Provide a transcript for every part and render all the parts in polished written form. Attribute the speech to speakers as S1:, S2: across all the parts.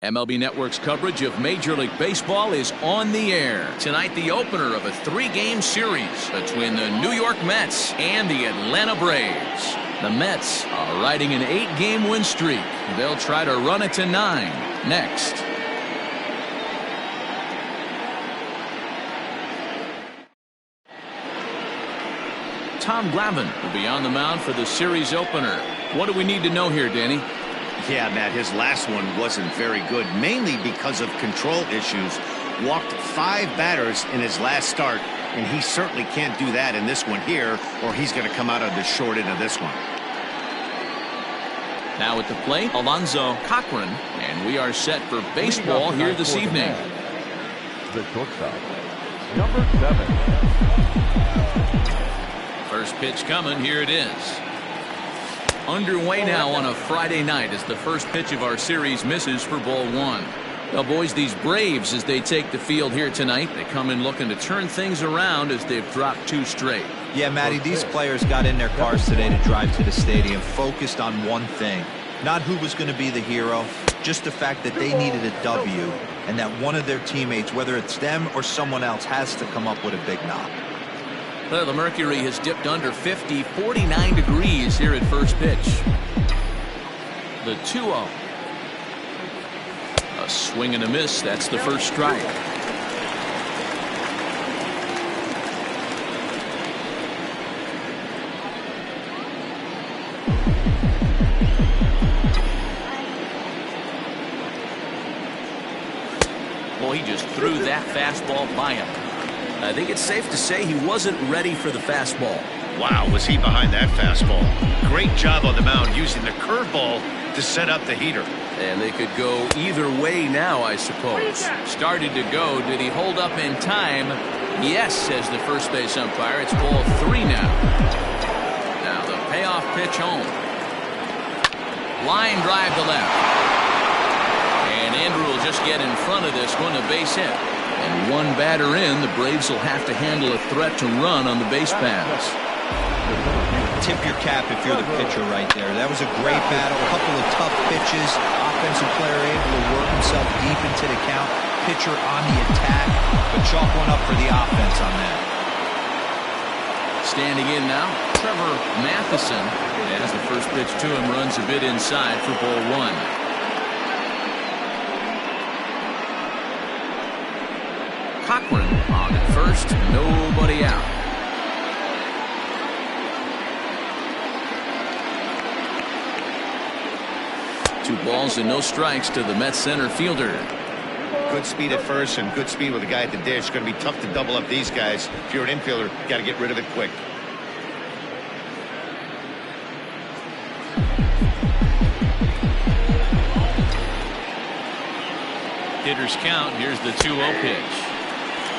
S1: MLB Network's coverage of Major League Baseball is on the air. Tonight, the opener of a 3-game series between the New York Mets and the Atlanta Braves. The Mets are riding an 8-game win streak. They'll try to run it to 9 next. Tom Glavine will be on the mound for the series opener. What do we need to know here, Danny?
S2: Yeah, Matt, his last one wasn't very good, mainly because of control issues. Walked 5 batters in his last start, and he certainly can't do that in this one here, or he's going to come out of the short end of this one.
S1: Now at the plate, Alonzo Cochran, and we are set for baseball here this evening.
S3: The shortstop, number 7.
S1: First pitch coming. Here it is. Underway now on a Friday night as the first pitch of our series misses for ball 1. Well, boys, these Braves, as they take the field here tonight, they come in looking to turn things around as they've dropped 2 straight.
S4: Yeah, Matty, these players got in their cars today to drive to the stadium focused on one thing. Not who was going to be the hero, just the fact that they needed a W and that one of their teammates, whether it's them or someone else, has to come up with a big knock.
S1: Well, the mercury has dipped under 50, 49 degrees here at first pitch. The 2-0. A swing and a miss. That's the first strike. Well, he just threw that fastball by him. I think it's safe to say he wasn't ready for the fastball.
S2: Wow, was he behind that fastball. Great job on the mound using the curveball to set up the heater.
S1: And they could go either way now, I suppose. Started to go. Did he hold up in time? Yes, says the first base umpire. It's ball 3 now. Now the payoff pitch home. Line drive to left. And Andrew will just get in front of this one, a base hit. And 1 batter in, the Braves will have to handle a threat to run on the base paths.
S4: Tip your cap if you're the pitcher right there. That was a great battle, a couple of tough pitches. Offensive player able to work himself deep into the count. Pitcher on the attack, but chalk one up for the offense on that.
S1: Standing in now, Trevor Matheson, as the first pitch to him runs a bit inside for ball 1. Cochran on at first, nobody out. Two balls and no strikes to the Mets center fielder.
S2: Good speed at first and good speed with the guy at the dish. It's going to be tough to double up these guys. If you're an infielder, you got to get rid of it quick.
S1: Hitter's count. Here's the 2-0 pitch.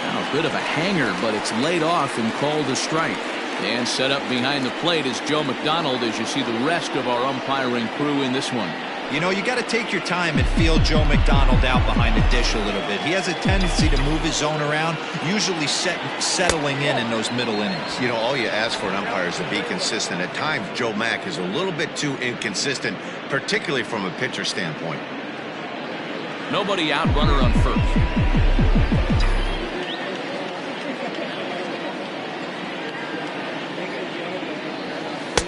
S1: Now a bit of a hanger, but it's laid off and called a strike. And set up behind the plate is Joe McDonald as you see the rest of our umpiring crew in this one.
S4: You know, you got to take your time and feel Joe McDonald out behind the dish a little bit. He has a tendency to move his zone around, usually settling in those middle innings.
S2: You know, all you ask for an umpire is to be consistent. At times, Joe Mack is a little bit too inconsistent, particularly from a pitcher standpoint.
S1: Nobody out, runner on first.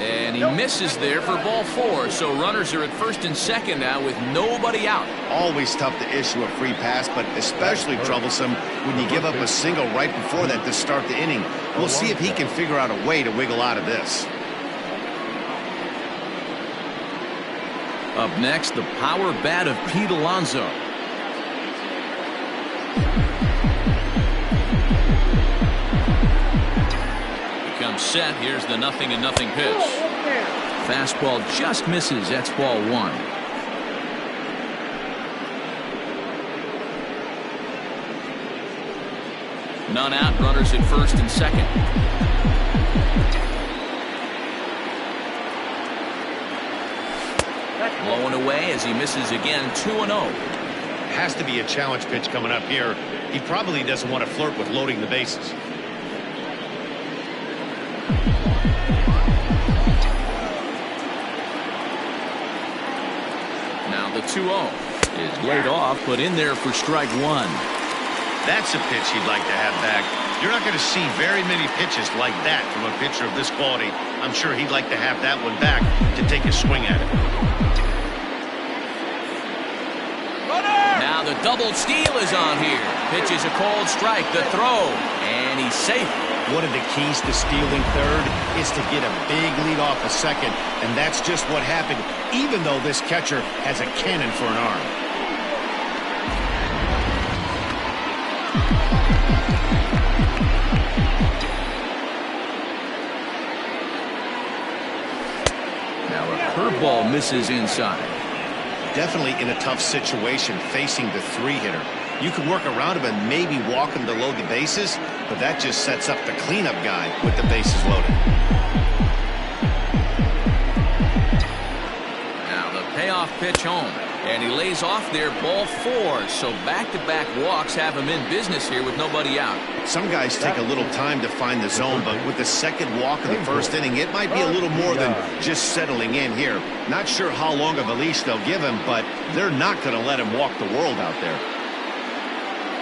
S1: And he misses there for ball 4. So runners are at first and second now with nobody out.
S2: Always tough to issue a free pass, but especially troublesome when you give up a single right before that to start the inning. We'll see if he can figure out a way to wiggle out of this.
S1: Up next, the power bat of Pete Alonso. Becomes set. Here's the 0-0 pitch. Fastball just misses. That's ball 1. None out. Runners at first and second. Blowing away as he misses again. 2-0.
S2: Has to be a challenge pitch coming up here. He probably doesn't want to flirt with loading the bases. Now the 2-0.
S1: is laid off, but in there for strike one.
S2: That's a pitch he'd like to have back. You're not going to see very many pitches like that from a pitcher of this quality. I'm sure he'd like to have that one back to take a swing at it.
S1: Now the double steal is on here. Pitches a cold strike, the throw, and he's safe.
S2: One of the keys to stealing third is to get a big lead off a second, and that's just what happened, even though this catcher has a cannon for an arm.
S1: Now a curveball misses inside.
S2: Definitely in a tough situation facing the three-hitter. You could work around him and maybe walk him to load the bases, but that just sets up the cleanup guy with the bases loaded.
S1: Now the payoff pitch home, and he lays off there, ball four. So back-to-back walks have him in business here with nobody out.
S2: Some guys take a little time to find the zone, but with the second walk in the first inning, it might be a little more than just settling in here. Not sure how long of a leash they'll give him, but they're not going to let him walk the world out there.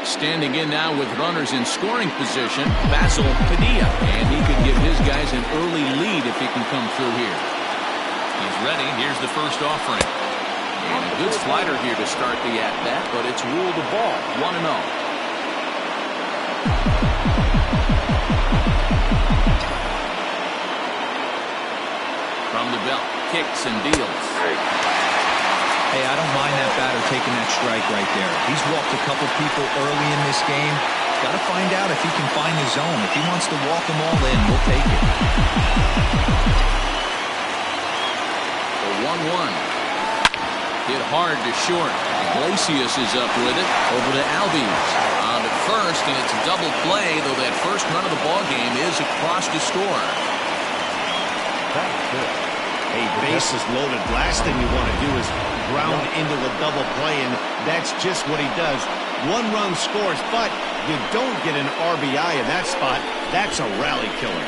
S1: Standing in now with runners in scoring position, Basil Padilla, and he could give his guys an early lead if he can come through here. He's ready. Here's the first offering. And a good slider here to start the at-bat, but it's ruled a ball, 1-0. From the belt, kicks and deals.
S4: Hey, I don't mind that batter taking that strike right there. He's walked a couple people early in this game. Got to find out if he can find the zone. If he wants to walk them all in, we'll take it.
S1: The 1-1. Hit hard to short. Iglesias is up with it. Over to Albies. On to first, and it's a double play, though that first run of the ball game is across to score.
S2: A bases loaded. Last thing you want to do is ground into a double play, and that's just what he does. One run scores, but you don't get an RBI in that spot. That's a rally killer.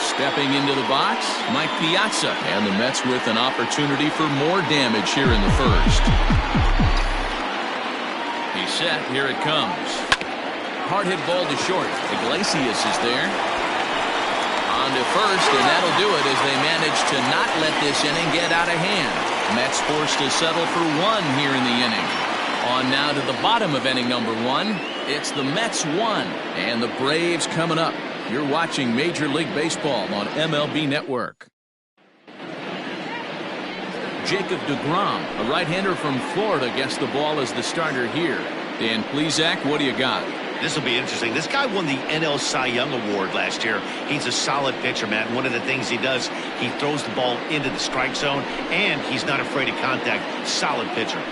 S1: Stepping into the box, Mike Piazza, and the Mets with an opportunity for more damage here in the first. He's set. Here it comes. Hard hit ball to short. Iglesias is there. On to first, and that'll do it as they manage to not let this inning get out of hand. Mets forced to settle for one here in the inning. On now to the bottom of inning number one. It's the Mets 1 and the Braves coming up. You're watching Major League Baseball on MLB Network. Jacob deGrom, a right-hander from Florida, gets the ball as the starter here. Dan Plesac, what do you got?
S2: This will be interesting. This guy won the NL Cy Young Award last year. He's a solid pitcher, Matt. One of the things he does, he throws the ball into the strike zone, and he's not afraid of contact. Solid pitcher.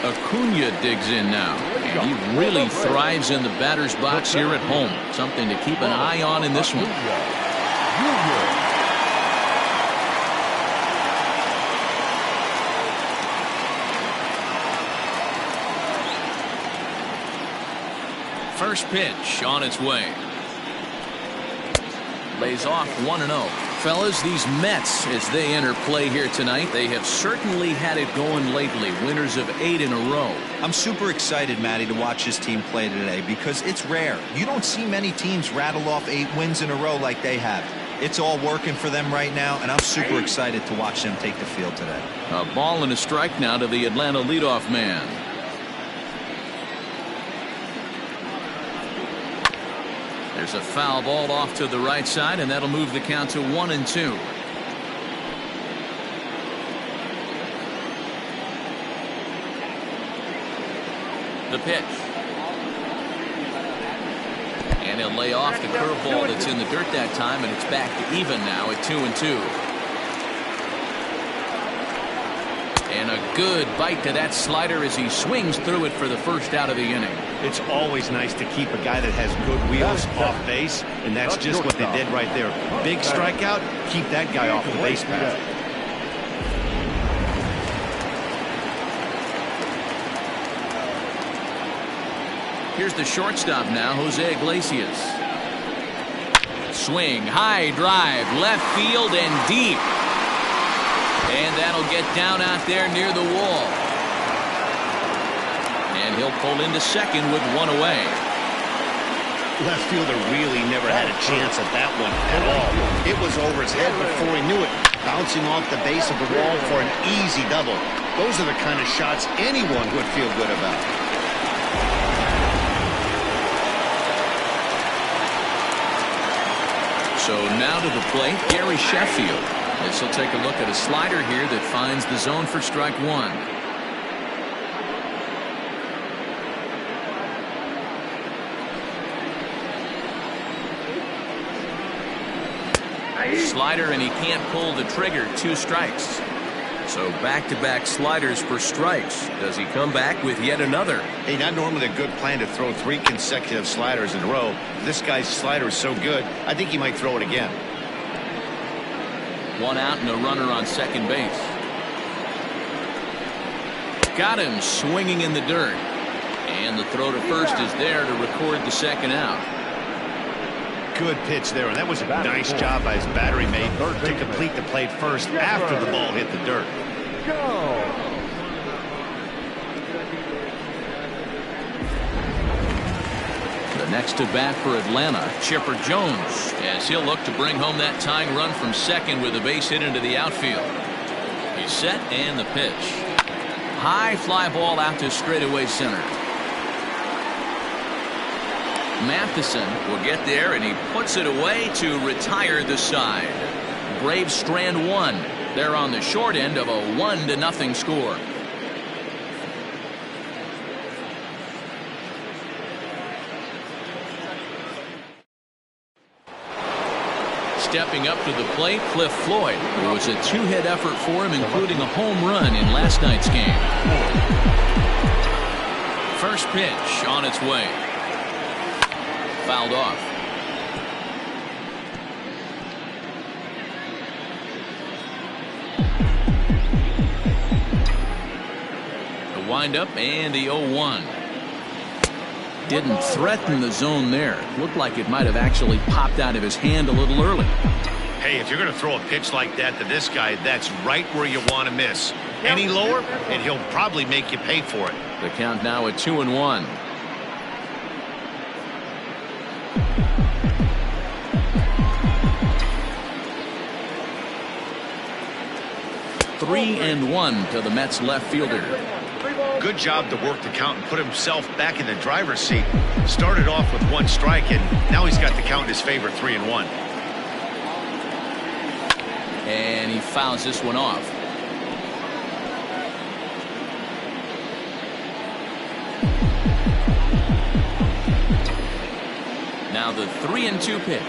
S1: Acuna digs in now, and he really thrives in the batter's box here at home. Something to keep an eye on in this one. First pitch on its way. Lays off 1-0. Fellas, these Mets, as they enter play here tonight, they have certainly had it going lately. Winners of 8 in a row.
S4: I'm super excited, Matty, to watch this team play today because it's rare. You don't see many teams rattle off 8 wins in a row like they have. It's all working for them right now, and I'm super excited to watch them take the field today.
S1: A ball and a strike now to the Atlanta leadoff man. There's a foul ball off to the right side, and that'll move the count to 1-2. The pitch. And he'll lay off the curveball that's in the dirt that time, and it's back to even now at 2-2. And a good bite to that slider as he swings through it for the first out of the inning.
S2: It's always nice to keep a guy that has good wheels off base, and that's just what they did right there. Big strikeout, keep that guy off the base path.
S1: Here's the shortstop now, Jose Iglesias. Swing, high drive, left field and deep. And that'll get down out there near the wall. And he'll pull into second with one away.
S2: Left fielder really never had a chance at that one at all. It was over his head before he knew it, bouncing off the base of the wall for an easy double. Those are the kind of shots anyone would feel good about.
S1: So now to the plate, Gary Sheffield. This will take a look at a slider here that finds the zone for strike one. Slider, and he can't pull the trigger. 2 strikes. So back-to-back sliders for strikes. Does he come back with yet another?
S2: Hey, not normally a good plan to throw 3 consecutive sliders in a row. This guy's slider is so good, I think he might throw it again.
S1: 1 out and a runner on second base. Got him swinging in the dirt. And the throw to first is there to record the second out.
S2: Good pitch there, and that was a nice job by his battery mate to complete the play first after the ball hit the dirt.
S1: The next to bat for Atlanta, Chipper Jones, as he'll look to bring home that tying run from second with a base hit into the outfield. He's set, and the pitch. High fly ball out to straightaway center. Matheson will get there, and he puts it away to retire the side. Braves strand 1. They're on the short end of a 1-0 score. Stepping up to the plate, Cliff Floyd. It was a 2-hit effort for him, including a home run in last night's game. First pitch on its way. Fouled off. The windup and the 0-1. Didn't threaten the zone there. Looked like it might have actually popped out of his hand a little early.
S2: Hey, if you're going to throw a pitch like that to this guy, that's right where you want to miss. Any lower, and he'll probably make you pay for it.
S1: The count now at 2-1. 3-1 to the Mets left fielder.
S2: Good job to work the count and put himself back in the driver's seat. Started off with 1 strike, and now he's got the count in his favor, 3-1.
S1: And he fouls this one off. Now the 3-2 pitch.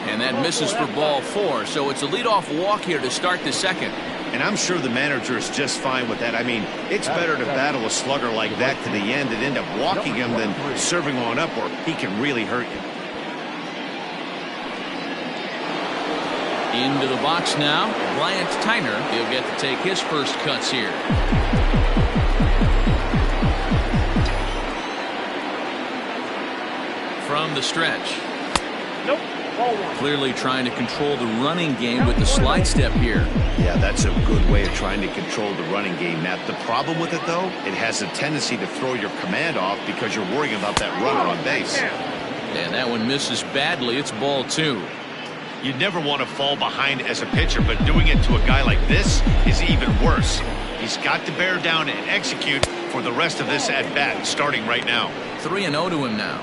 S1: And that misses for ball 4, so it's a leadoff walk here to start the second.
S2: And I'm sure the manager is just fine with that. I mean, it's better to battle a slugger like that to the end and end up walking him than serving on up, or he can really hurt you.
S1: Into the box now, Bryant Tyner. He'll get to take his first cuts here. From the stretch. Nope. Clearly trying to control the running game with the slide step here.
S2: Yeah, that's a good way of trying to control the running game, Matt. The problem with it, though, it has a tendency to throw your command off because you're worrying about that runner on base.
S1: And that one misses badly. It's ball 2.
S2: You'd never want to fall behind as a pitcher, but doing it to a guy like this is even worse. He's got to bear down and execute for the rest of this at-bat, starting right now.
S1: 3-0 to him now.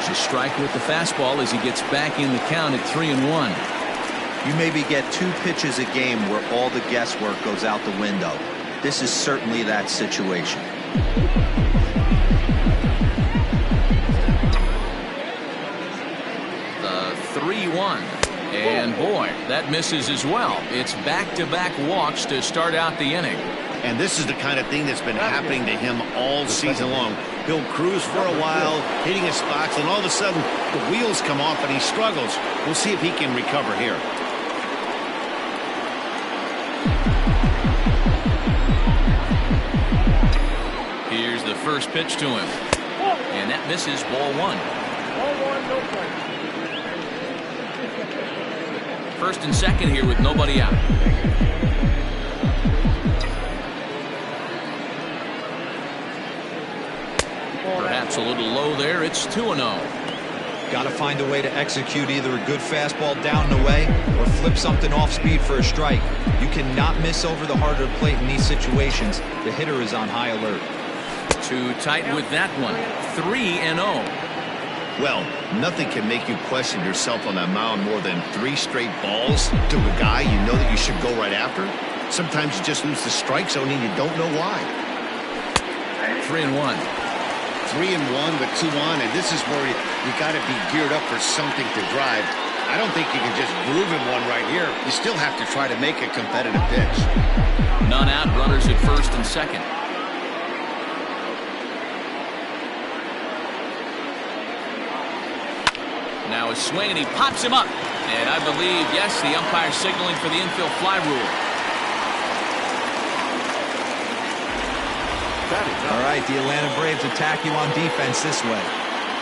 S1: A strike with the fastball as he gets back in the count at 3-1.
S4: You maybe get 2 pitches a game where all the guesswork goes out the window. This is certainly that situation.
S1: The 3-1. And boy, that misses as well. It's back-to-back walks to start out the inning.
S2: And this is the kind of thing that's been happening to him all season long. He'll cruise for a while, hitting his spots, and all of a sudden, the wheels come off and he struggles. We'll see if he can recover here.
S1: Here's the first pitch to him. And that misses, ball one. First and second here with nobody out. Perhaps a little low there. It's 2-0.
S4: Got to find a way to execute either a good fastball down and away or flip something off speed for a strike. You cannot miss over the heart of the plate in these situations. The hitter is on high alert.
S1: Too tight with that one. 3-0.
S2: Well, nothing can make you question yourself on that mound more than 3 straight balls to a guy you know that you should go right after. Sometimes you just lose the strike zone and you don't know why.
S1: 3-1.
S2: 3-1 with 2 on, and this is where you got to be geared up for something to drive. I don't think you can just groove him one right here. You still have to try to make a competitive pitch.
S1: None out, runners at first and second. Now a swing, and he pops him up. And I believe, yes, the umpire signaling for the infield fly rule.
S4: All right, the Atlanta Braves attack you on defense this way.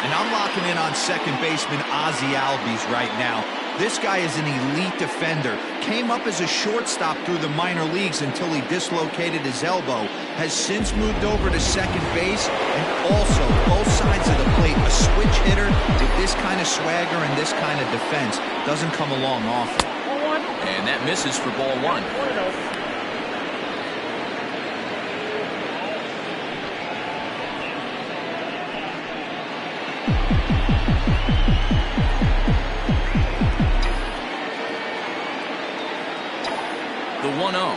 S4: And I'm locking in on second baseman Ozzie Albies right now. This guy is an elite defender. Came up as a shortstop through the minor leagues until he dislocated his elbow. Has since moved over to second base, and also both sides of the plate. A switch hitter with this kind of swagger and this kind of defense doesn't come along often.
S1: And that misses for ball one. The 1-0. On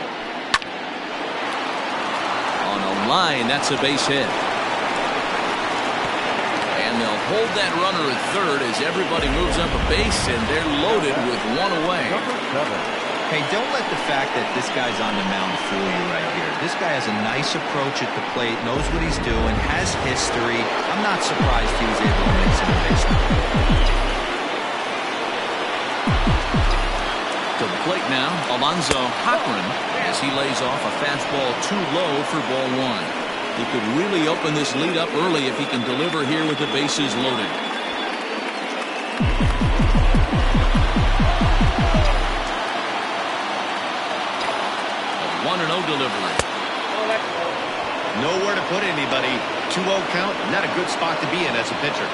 S1: a line, that's a base hit. And they'll hold that runner at third as everybody moves up a base, and they're loaded with one away.
S4: Hey, don't let the fact that this guy's on the mound fool you right here. This guy has a nice approach at the plate, knows what he's doing, has history. I'm not surprised he was able to make some base.
S1: To the plate now, Alonzo Cochran, as he lays off a fastball too low for ball one. He could really open this lead up early if he can deliver here with the bases loaded. A 1-0 delivery.
S2: Nowhere to put anybody. 2-0 count, not a good spot to be in as a pitcher.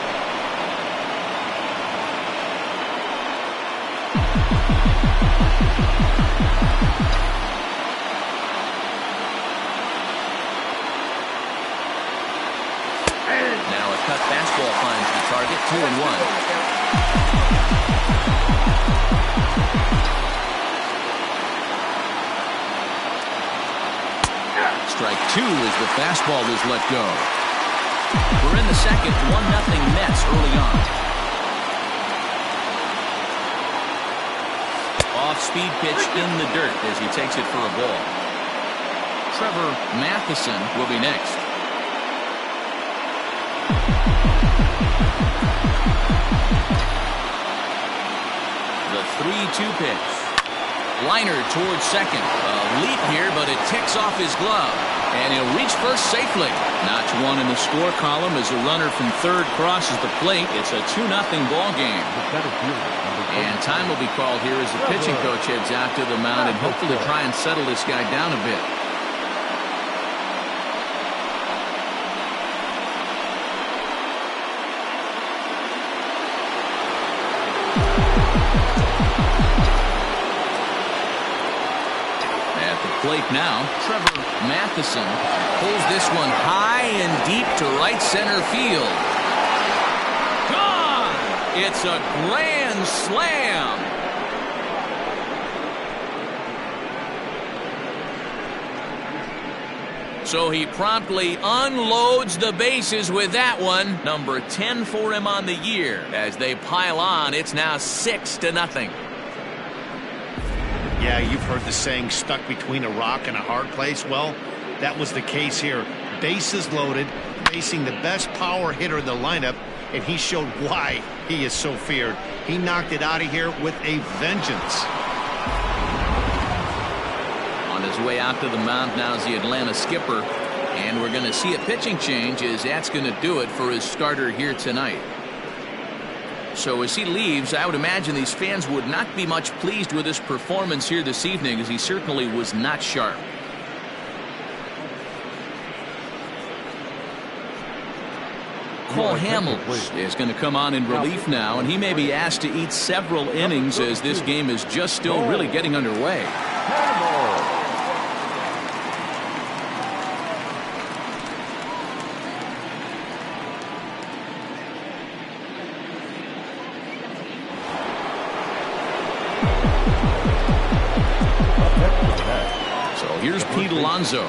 S1: Cut fastball finds the target. 2-1. Strike 2 as the fastball is let go. We're in the second. 1-0 Mets early on. Off-speed pitch in the dirt as he takes it for a ball. Trevor Matheson will be next. The 3-2 pitch. Liner towards second. A leap here, but it ticks off his glove. And he'll reach first safely. Notch 1 in the score column as a runner from third crosses the plate. It's a 2-0 ball game. And time will be called here as the pitching coach heads out to the mound and hopefully try and settle this guy down a bit. Plate now, Trevor Matheson pulls this one high and deep to right center field. Gone! It's a grand slam. So he promptly unloads the bases with that one. Number 10 for him on the year. As they pile on, it's now 6-0.
S2: Yeah, you've heard the saying, stuck between a rock and a hard place. Well, that was the case here. Bases loaded, facing the best power hitter in the lineup, and he showed why he is so feared. He knocked it out of here with a vengeance.
S1: On his way out to the mound now is the Atlanta skipper, and we're going to see a pitching change as that's going to do it for his starter here tonight. So as he leaves, I would imagine these fans would not be much pleased with his performance here this evening, as he certainly was not sharp. Cole Hamels is going to come on in relief now, and he may be asked to eat several innings as this game is just still really getting underway. So here's Pete Alonso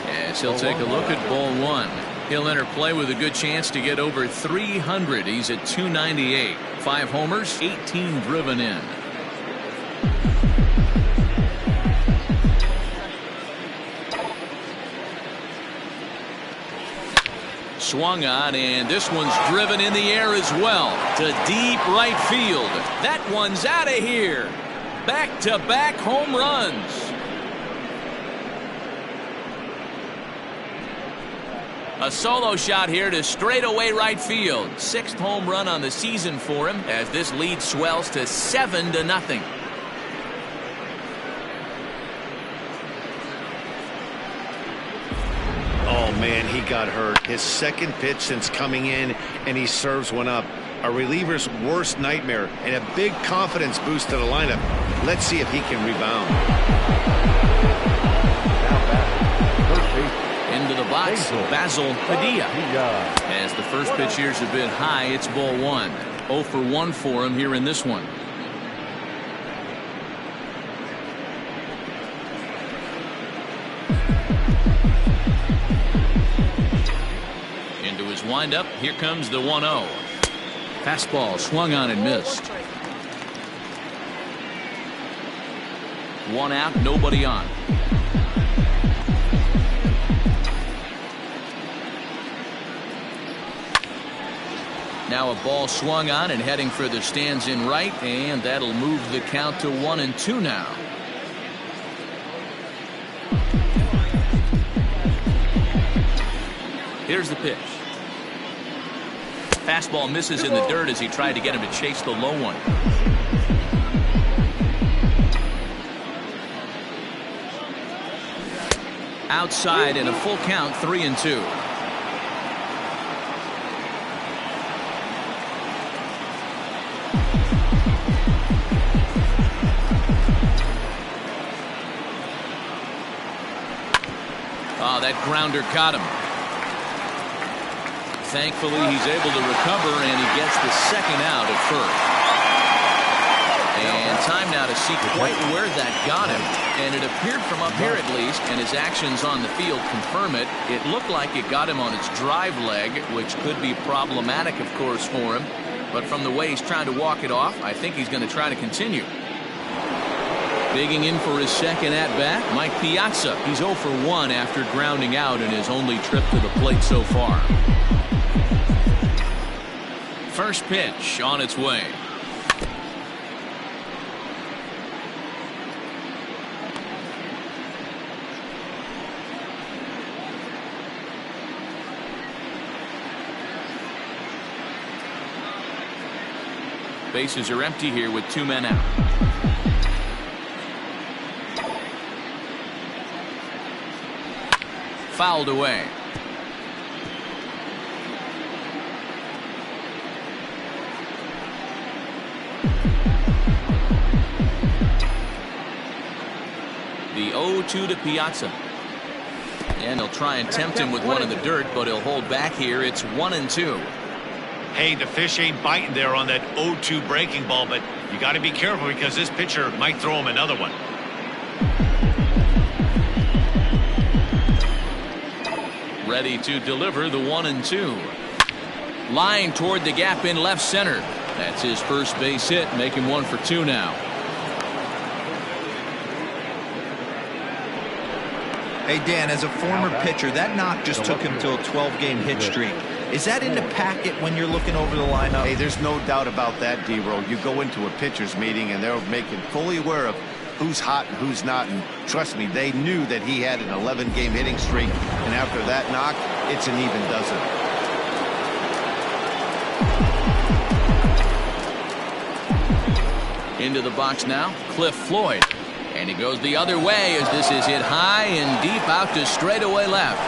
S1: as he'll take a look at ball one. He'll enter play with a good chance to get over 300. He's at 298. 5 homers, 18 driven in. Swung on, and this one's driven in the air as well to deep right field. That one's out of here. Back-to-back home runs. A solo shot here to straightaway right field. 6th home run on the season for him as this lead swells to 7-0.
S2: Oh, man, he got hurt. His second pitch since coming in, and he serves one up. A reliever's worst nightmare, and a big confidence boost to the lineup. Let's see if he can rebound.
S1: Into the box, Basil Padilla. As the first pitch here's a bit high, it's ball one. 0 for 1 for him here in this one. Into his windup, here comes the 1-0. Fastball swung on and missed. 1 out, nobody on. Now a ball swung on and heading for the stands in right, and that'll move the count to 1-2 now. Here's the pitch. Fastball misses in the dirt as he tried to get him to chase the low one. Outside in a full count, 3-2. Oh, that grounder caught him. Thankfully, he's able to recover, and he gets the second out at first. And time now to see quite where that got him. And it appeared from up here at least, and his actions on the field confirm it. It looked like it got him on his drive leg, which could be problematic, of course, for him. But from the way he's trying to walk it off, I think he's going to try to continue. Bigging in for his second at-bat, Mike Piazza. He's 0 for 1 after grounding out in his only trip to the plate so far. First pitch on its way. Bases are empty here with 2 men out. Fouled away. The 0-2 to Piazza. And he'll try and tempt him with one in the dirt, but he'll hold back here. It's 1-2.
S2: Hey, the fish ain't biting there on that 0-2 breaking ball, but you got to be careful because this pitcher might throw him another one.
S1: Ready to deliver the 1-2. Line toward the gap in left center. That's his first base hit, make him 1 for 2 now.
S4: Hey, Dan, as a former pitcher, that knock just took him to a 12-game hit streak. Is that in the packet when you're looking over the lineup?
S2: Hey, there's no doubt about that, D-Row. You go into a pitcher's meeting, and they're making fully aware of who's hot and who's not. And trust me, they knew that he had an 11-game hitting streak. And after that knock, it's an even dozen.
S1: Into the box now, Cliff Floyd. And he goes the other way as this is hit high and deep out to straightaway left.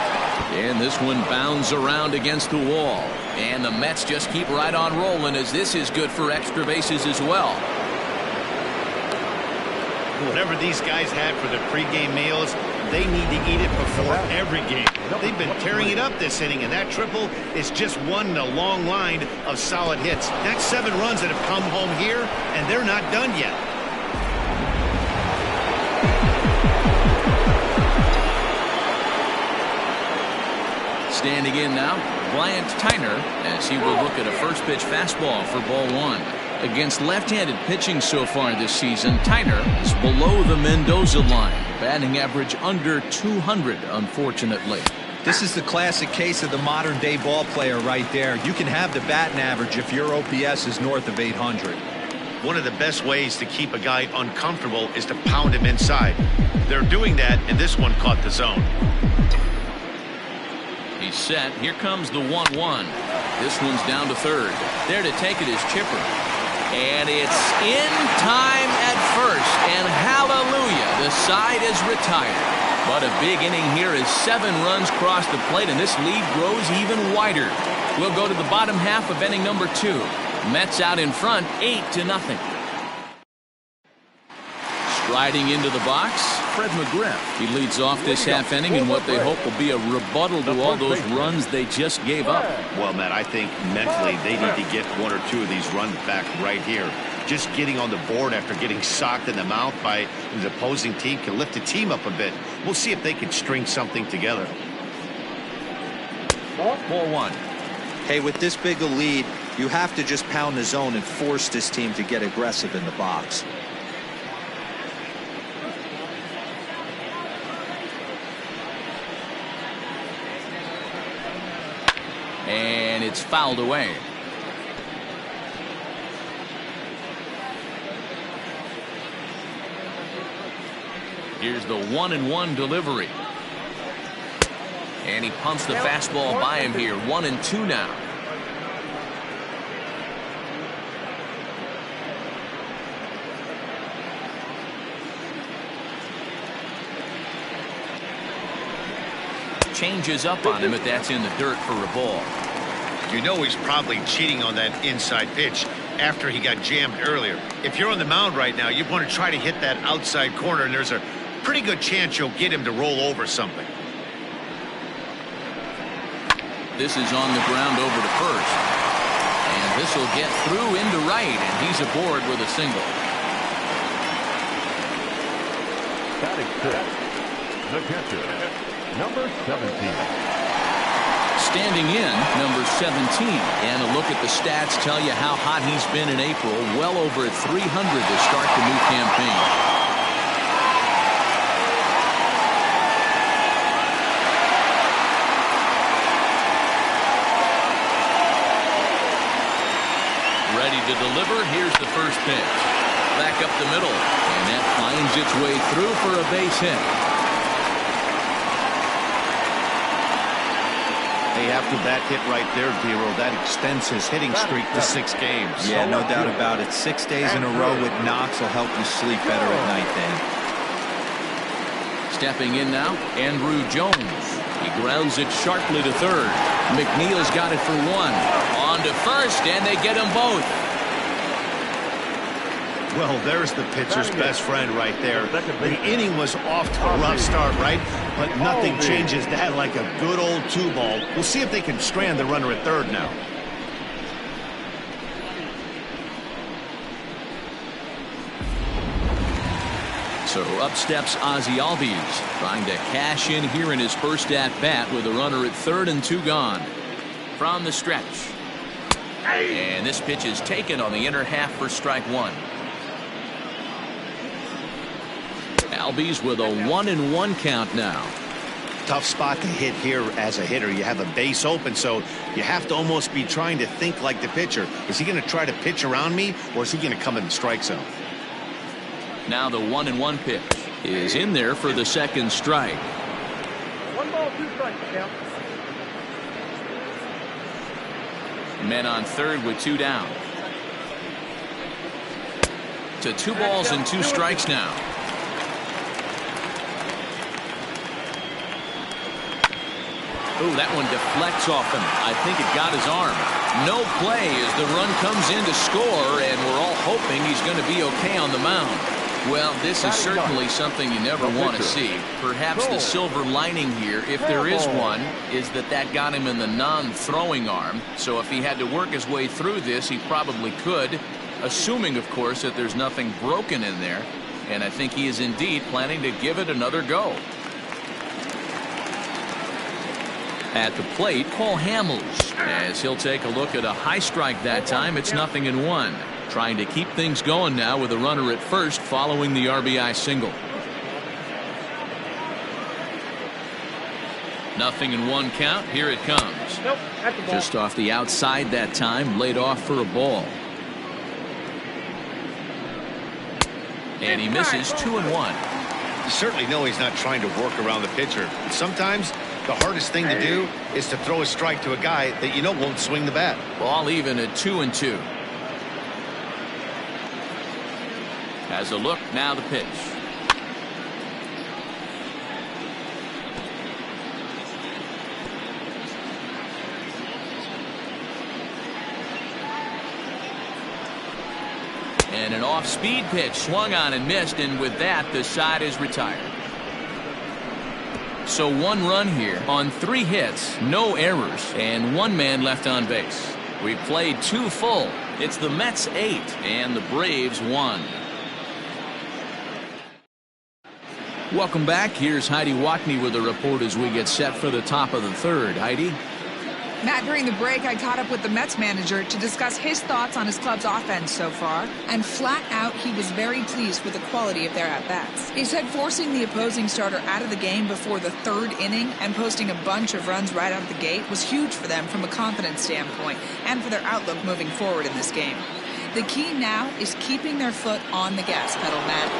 S1: And this one bounds around against the wall. And the Mets just keep right on rolling as this is good for extra bases as well.
S2: Whatever these guys had for their pregame meals, they need to eat it before every game. They've been tearing it up this inning, and that triple is just one in a long line of solid hits. That's 7 runs that have come home here, and they're not done yet.
S1: Standing in now, Bryant Tyner, as he will look at a first pitch fastball for ball 1. Against left-handed pitching so far this season, Tyner is below the Mendoza line. Batting average under 200, unfortunately.
S4: This is the classic case of the modern-day ball player right there. You can have the batting average if your OPS is north of 800.
S2: One of the best ways to keep a guy uncomfortable is to pound him inside. They're doing that, and this one caught the zone.
S1: He's set. Here comes the 1-1. This one's down to third. There to take it is Chipper. And it's in time at first. And hallelujah, the side is retired. But a big inning here as 7 runs cross the plate, and this lead grows even wider. We'll go to the bottom half of inning number 2. Mets out in front, 8-0. Striding into the box, Fred McGriff. He leads off this half inning in what they hope will be a rebuttal to all those runs they just gave up.
S2: Well, Matt, I think mentally they need to get 1 or 2 of these runs back right here. Just getting on the board after getting socked in the mouth by the opposing team can lift the team up a bit. We'll see if they can string something together.
S1: Ball 1.
S4: Hey, with this big a lead, you have to just pound the zone and force this team to get aggressive in the box.
S1: And it's fouled away. Here's the 1-1 delivery. And he pumps the fastball by him here. 1-2 now. Changes up on him, but that's in the dirt for a ball.
S2: You know he's probably cheating on that inside pitch after he got jammed earlier. If you're on the mound right now, you want to try to hit that outside corner, and there's a pretty good chance you'll get him to roll over something.
S1: This is on the ground over to first. And this will get through into right, and he's aboard with a single.
S3: Batting 6, the catcher, number 17.
S1: Standing in, number 17. And a look at the stats tell you how hot he's been in April. Well over 300 to start the new campaign. Ready to deliver. Here's the first pitch. Back up the middle. And that finds its way through for a base hit.
S2: Hey, after that hit right there, D-Row, that extends his hitting streak to 6 games.
S4: Yeah, no doubt about it. 6 days in a row with knocks will help you sleep better at night, Dan.
S1: Stepping in now, Andrew Jones. He grounds it sharply to third. McNeil's got it for 1. On to first, and they get them both.
S2: Well, there's the pitcher's best friend right there. The inning was off to a rough start, right? But nothing changes that like a good old 2-ball. We'll see if they can strand the runner at third now.
S1: So up steps Ozzie Albies, trying to cash in here in his first at-bat with a runner at third and 2 gone. From the stretch. And this pitch is taken on the inner half for strike 1. Albies with a 1-1 count now.
S2: tough spot to hit here as a hitter. You have a base open, so you have to almost be trying to think like the pitcher. Is he going to try to pitch around me, or is he going to come in the strike zone?
S1: Now the 1-1 pitch is in there for the second strike.
S5: 1 ball, 2 strikes, count.
S1: Men on third with 2 down. To 2 balls and 2 strikes now. Oh, that one deflects off him. I think it got his arm. No play as the run comes in to score, and we're all hoping he's going to be okay on the mound. Well, this is certainly something you never want to see. Perhaps the silver lining here, if there is one, is that got him in the non-throwing arm. So if he had to work his way through this, he probably could, assuming, of course, that there's nothing broken in there. And I think he is indeed planning to give it another go. At the plate, Cole Hamels, as he'll take a look at a high strike that time. It's 0-1. Trying to keep things going now with a runner at first following the RBI single. 0-1 count. Here it comes.
S5: Nope, that's a ball.
S1: Just off the outside that time, laid off for a ball. And he misses 2-1.
S2: You certainly know he's not trying to work around the pitcher. Sometimes the hardest thing to do is to throw a strike to a guy that you know won't swing the bat.
S1: Ball even at 2-2. Has a look, now the pitch. And an off-speed pitch swung on and missed, and with that the side is retired. So 1 run here on 3 hits, no errors, and 1 man left on base. We played 2 full. It's the Mets 8 and the Braves 1. Welcome back. Here's Heidi Watney with a report as we get set for the top of the third. Heidi?
S6: Matt, during the break, I caught up with the Mets manager to discuss his thoughts on his club's offense so far, and flat out, he was very pleased with the quality of their at-bats. He said forcing the opposing starter out of the game before the 3rd inning and posting a bunch of runs right out of the gate was huge for them from a confidence standpoint and for their outlook moving forward in this game. The key now is keeping their foot on the gas pedal, Matt.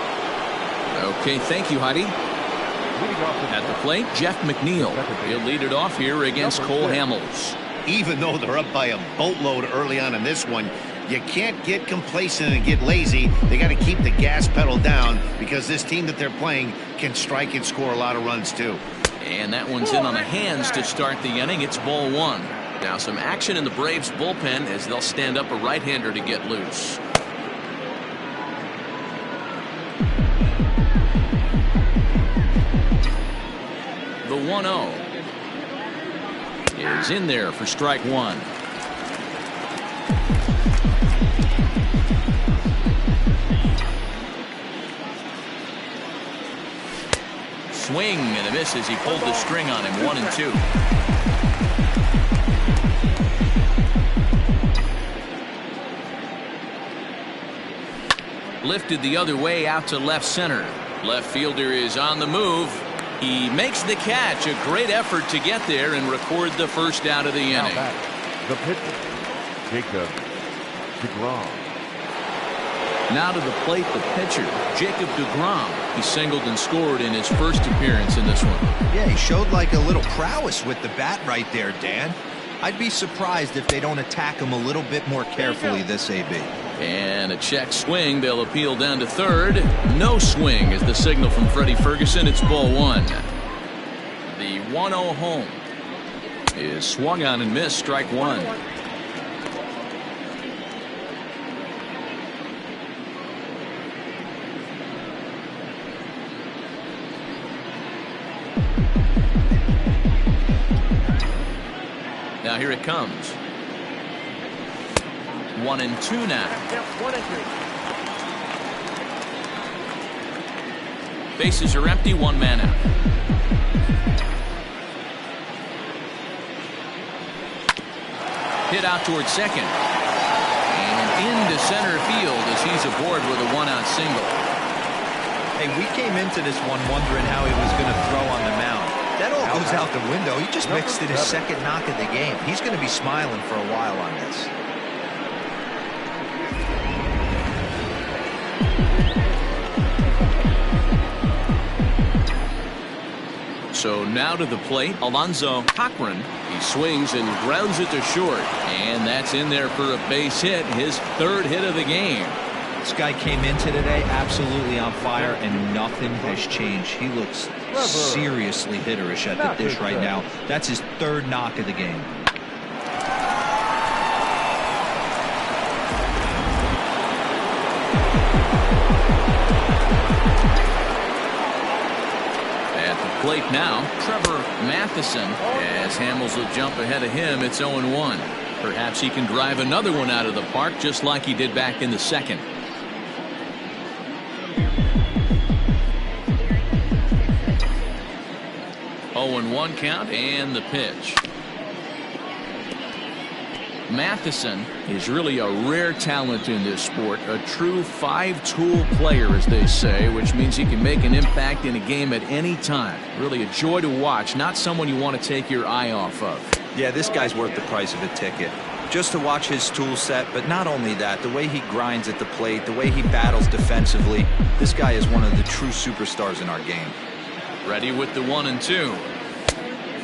S1: Okay, thank you, Heidi. At the plate, Jeff McNeil. He'll lead it off here against Cole Hamels.
S2: Even though they're up by a boatload early on in this one, you can't get complacent and get lazy. They got to keep the gas pedal down because this team that they're playing can strike and score a lot of runs too.
S1: And that one's in on the hands to start the inning. It's ball 1. Now some action in the Braves bullpen as they'll stand up a right-hander to get loose. The 1-0 is in there for strike 1. Swing and a miss as he pulled the string on him. 1-2. Lifted the other way out to left center. Left fielder is on the move. He makes the catch. A great effort to get there and record the first out of the inning.
S3: The pitcher, deGrom.
S1: Now to the plate, the pitcher, Jacob deGrom. He singled and scored in his first appearance in this one.
S4: Yeah, he showed like a little prowess with the bat right there, Dan. I'd be surprised if they don't attack him a little bit more carefully this AB.
S1: And a check swing. They'll appeal down to third. No swing is the signal from Freddie Ferguson. It's ball 1. The 1-0 home is swung on and missed. Strike 1. Now here it comes. 1-2 now.
S5: Yep, 1-3.
S1: Bases are empty. 1 man out. Hit out towards second. And into center field as he's aboard with a 1-out single.
S4: Hey, we came into this one wondering how he was going to throw on the mound. That all goes out the window. He just mixed it his second knock of the game. He's going to be smiling for a while on this.
S1: So now to the plate, Alonzo Cochran. He swings and grounds it to short. And that's in there for a base hit, his third hit of the game.
S4: This guy came into today absolutely on fire, and nothing has changed. He looks seriously hitterish at the dish right now. That's his third knock of the game.
S1: At the plate now, Trevor Matheson. As Hamels will jump ahead of him, it's 0-1. Perhaps he can drive another one out of the park just like he did back in the second. 0-1 count and the pitch. Matheson is really a rare talent in this sport, a true five-tool player, as they say, which means he can make an impact in a game at any time. Really a joy to watch, not someone you want to take your eye off of.
S4: Yeah, this guy's worth the price of a ticket. Just to watch his tool set, but not only that, the way he grinds at the plate, the way he battles defensively, this guy is one of the true superstars in our game.
S1: Ready with the 1-2.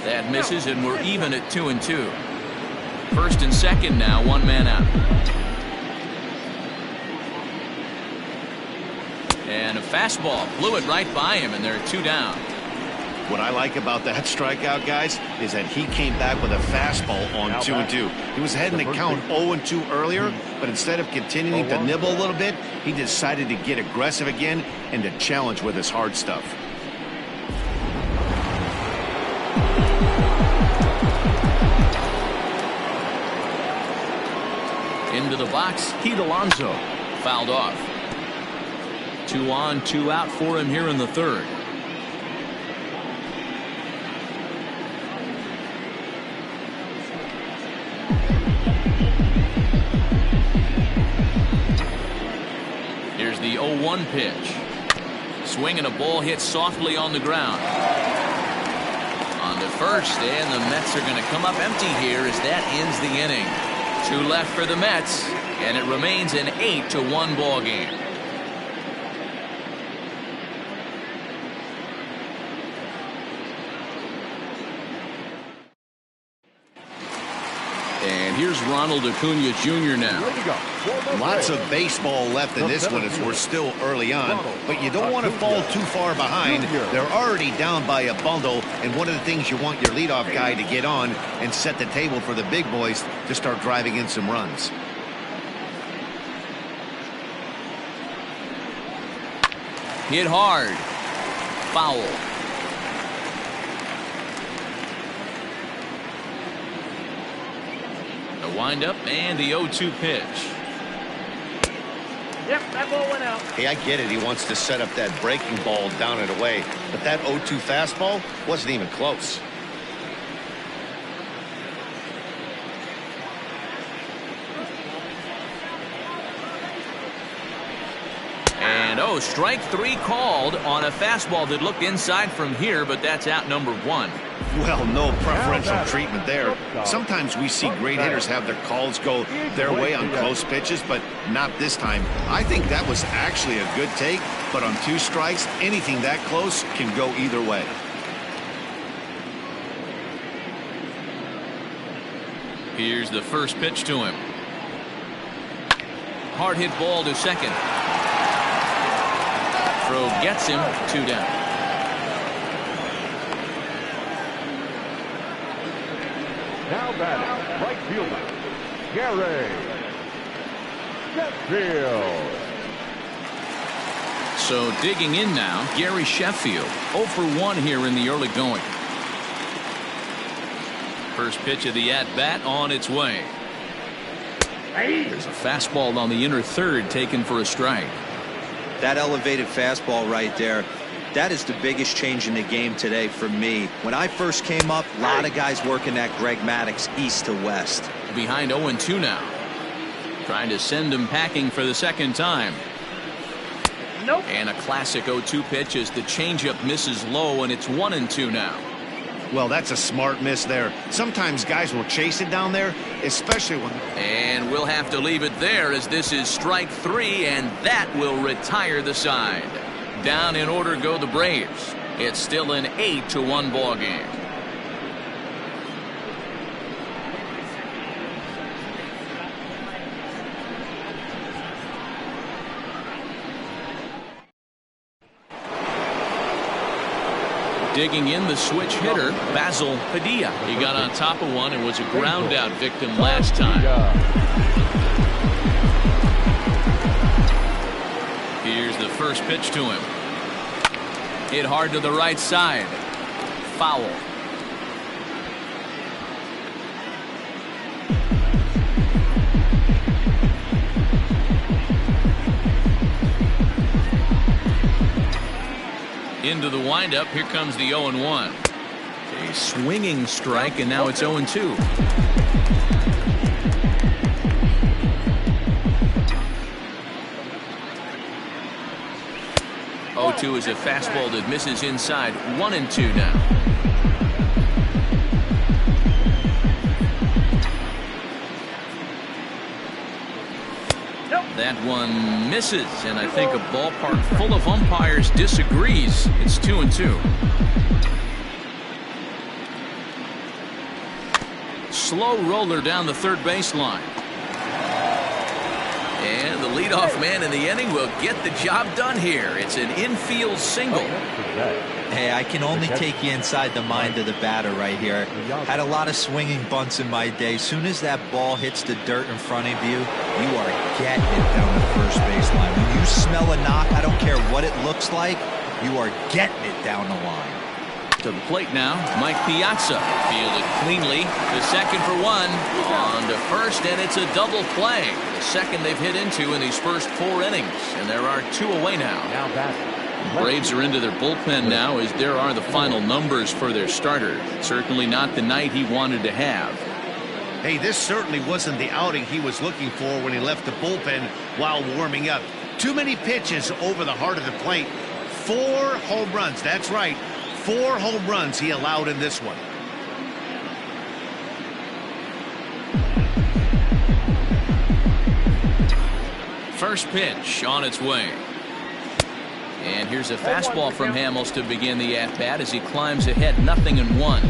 S1: That misses, and we're even at 2-2. First and second now, one man out. And a fastball blew it right by him, and they're 2 down.
S2: What I like about that strikeout, guys, is that he came back with a fastball on 2-2. He was heading to count 0-2 earlier, but instead of continuing to nibble a little bit, he decided to get aggressive again and to challenge with his hard stuff.
S1: Into the box, Pete Alonso. Fouled off. 2 on, 2 out for him here in the third. Here's the 0-1 pitch. Swing and a ball hit softly on the ground. On to first, and the Mets are going to come up empty here as that ends the inning. 2 left for the Mets, and it remains an 8-1 ball game. And here's Ronald Acuna Jr. now.
S2: Lots of baseball left in this one as we're still early on, but you don't want to fall too far behind. They're already down by a bundle, and one of the things you want your leadoff guy to get on and set the table for the big boys to start driving in some runs.
S1: Hit hard. Foul. The windup and the 0-2 pitch.
S5: Yep, that ball went out.
S2: Hey, I get it. He wants to set up that breaking ball down and away, but that 0-2 fastball wasn't even close.
S1: And strike 3 called on a fastball that looked inside from here, but that's out number 1.
S2: Well, no preferential treatment there. Sometimes we see great hitters have their calls go their way on close pitches, but not this time. I think that was actually a good take, but on 2 strikes, anything that close can go either way.
S1: Here's the first pitch to him. Hard hit ball to second. Throw gets him, 2 down.
S3: Now batting, right fielder, Gary Sheffield.
S1: So digging in now, Gary Sheffield, 0 for 1 here in the early going. First pitch of the at-bat on its way. There's a fastball on the inner third taken for a strike.
S4: That elevated fastball right there, that is the biggest change in the game today for me. When I first came up, a lot of guys working that Greg Maddux east to west.
S1: Behind 0-2 now. Trying to send him packing for the second time.
S5: Nope.
S1: And a classic 0-2 pitch as the changeup misses low, and it's 1-2 now.
S2: Well, that's a smart miss there. Sometimes guys will chase it down there, especially when...
S1: And we'll have to leave it there as this is strike 3, and that will retire the side. Down in order go the Braves. It's still an 8-1 ball game. Digging in the switch hitter, Basil Padilla. He got on top of one and was a ground out victim last time. Here's the first pitch to him. Hit hard to the right side. Foul. Into the windup. Here comes the 0-1. A swinging strike, and now it's 0-2. 0-2 is a fastball that misses inside. 1-2 now. That one misses, and I think a ballpark full of umpires disagrees. It's 2-2. Slow roller down the third baseline. And the leadoff man in the inning will get the job done here. It's an infield single.
S4: Hey, I can only take you inside the mind of the batter right here. Had a lot of swinging bunts in my day. Soon as that ball hits the dirt in front of you, you are getting it down the first baseline. When you smell a knock, I don't care what it looks like, you are getting it down the line.
S1: To the plate now, Mike Piazza. Fielded cleanly. The second for one. On to first, and it's a double play. The second they've hit into in these first 4 innings. And there are 2 away now. Braves are into their bullpen now as there are the final numbers for their starter. Certainly not the night he wanted to have.
S2: Hey, this certainly wasn't the outing he was looking for when he left the bullpen while warming up. Too many pitches over the heart of the plate. 4 home runs. That's right. 4 home runs he allowed in this one.
S1: First pitch on its way. And here's a fastball from Hamels to begin the at-bat as he climbs ahead 0-1.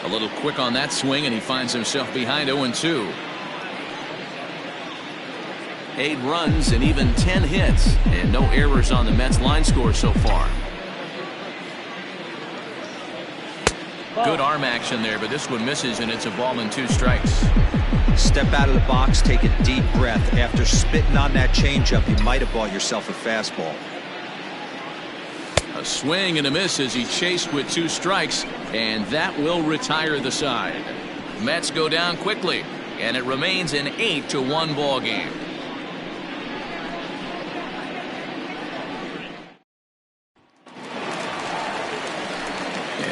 S1: A little quick on that swing, and he finds himself behind 0-2. 8 runs and even 10 hits, and no errors on the Mets line score so far. Good arm action there, but this one misses, and it's a ball and 2 strikes.
S4: Step out of the box, take a deep breath. After spitting on that changeup, you might have bought yourself a fastball.
S1: A swing and a miss as he chased with 2 strikes, and that will retire the side. Mets go down quickly, and it remains an 8-1 ball game.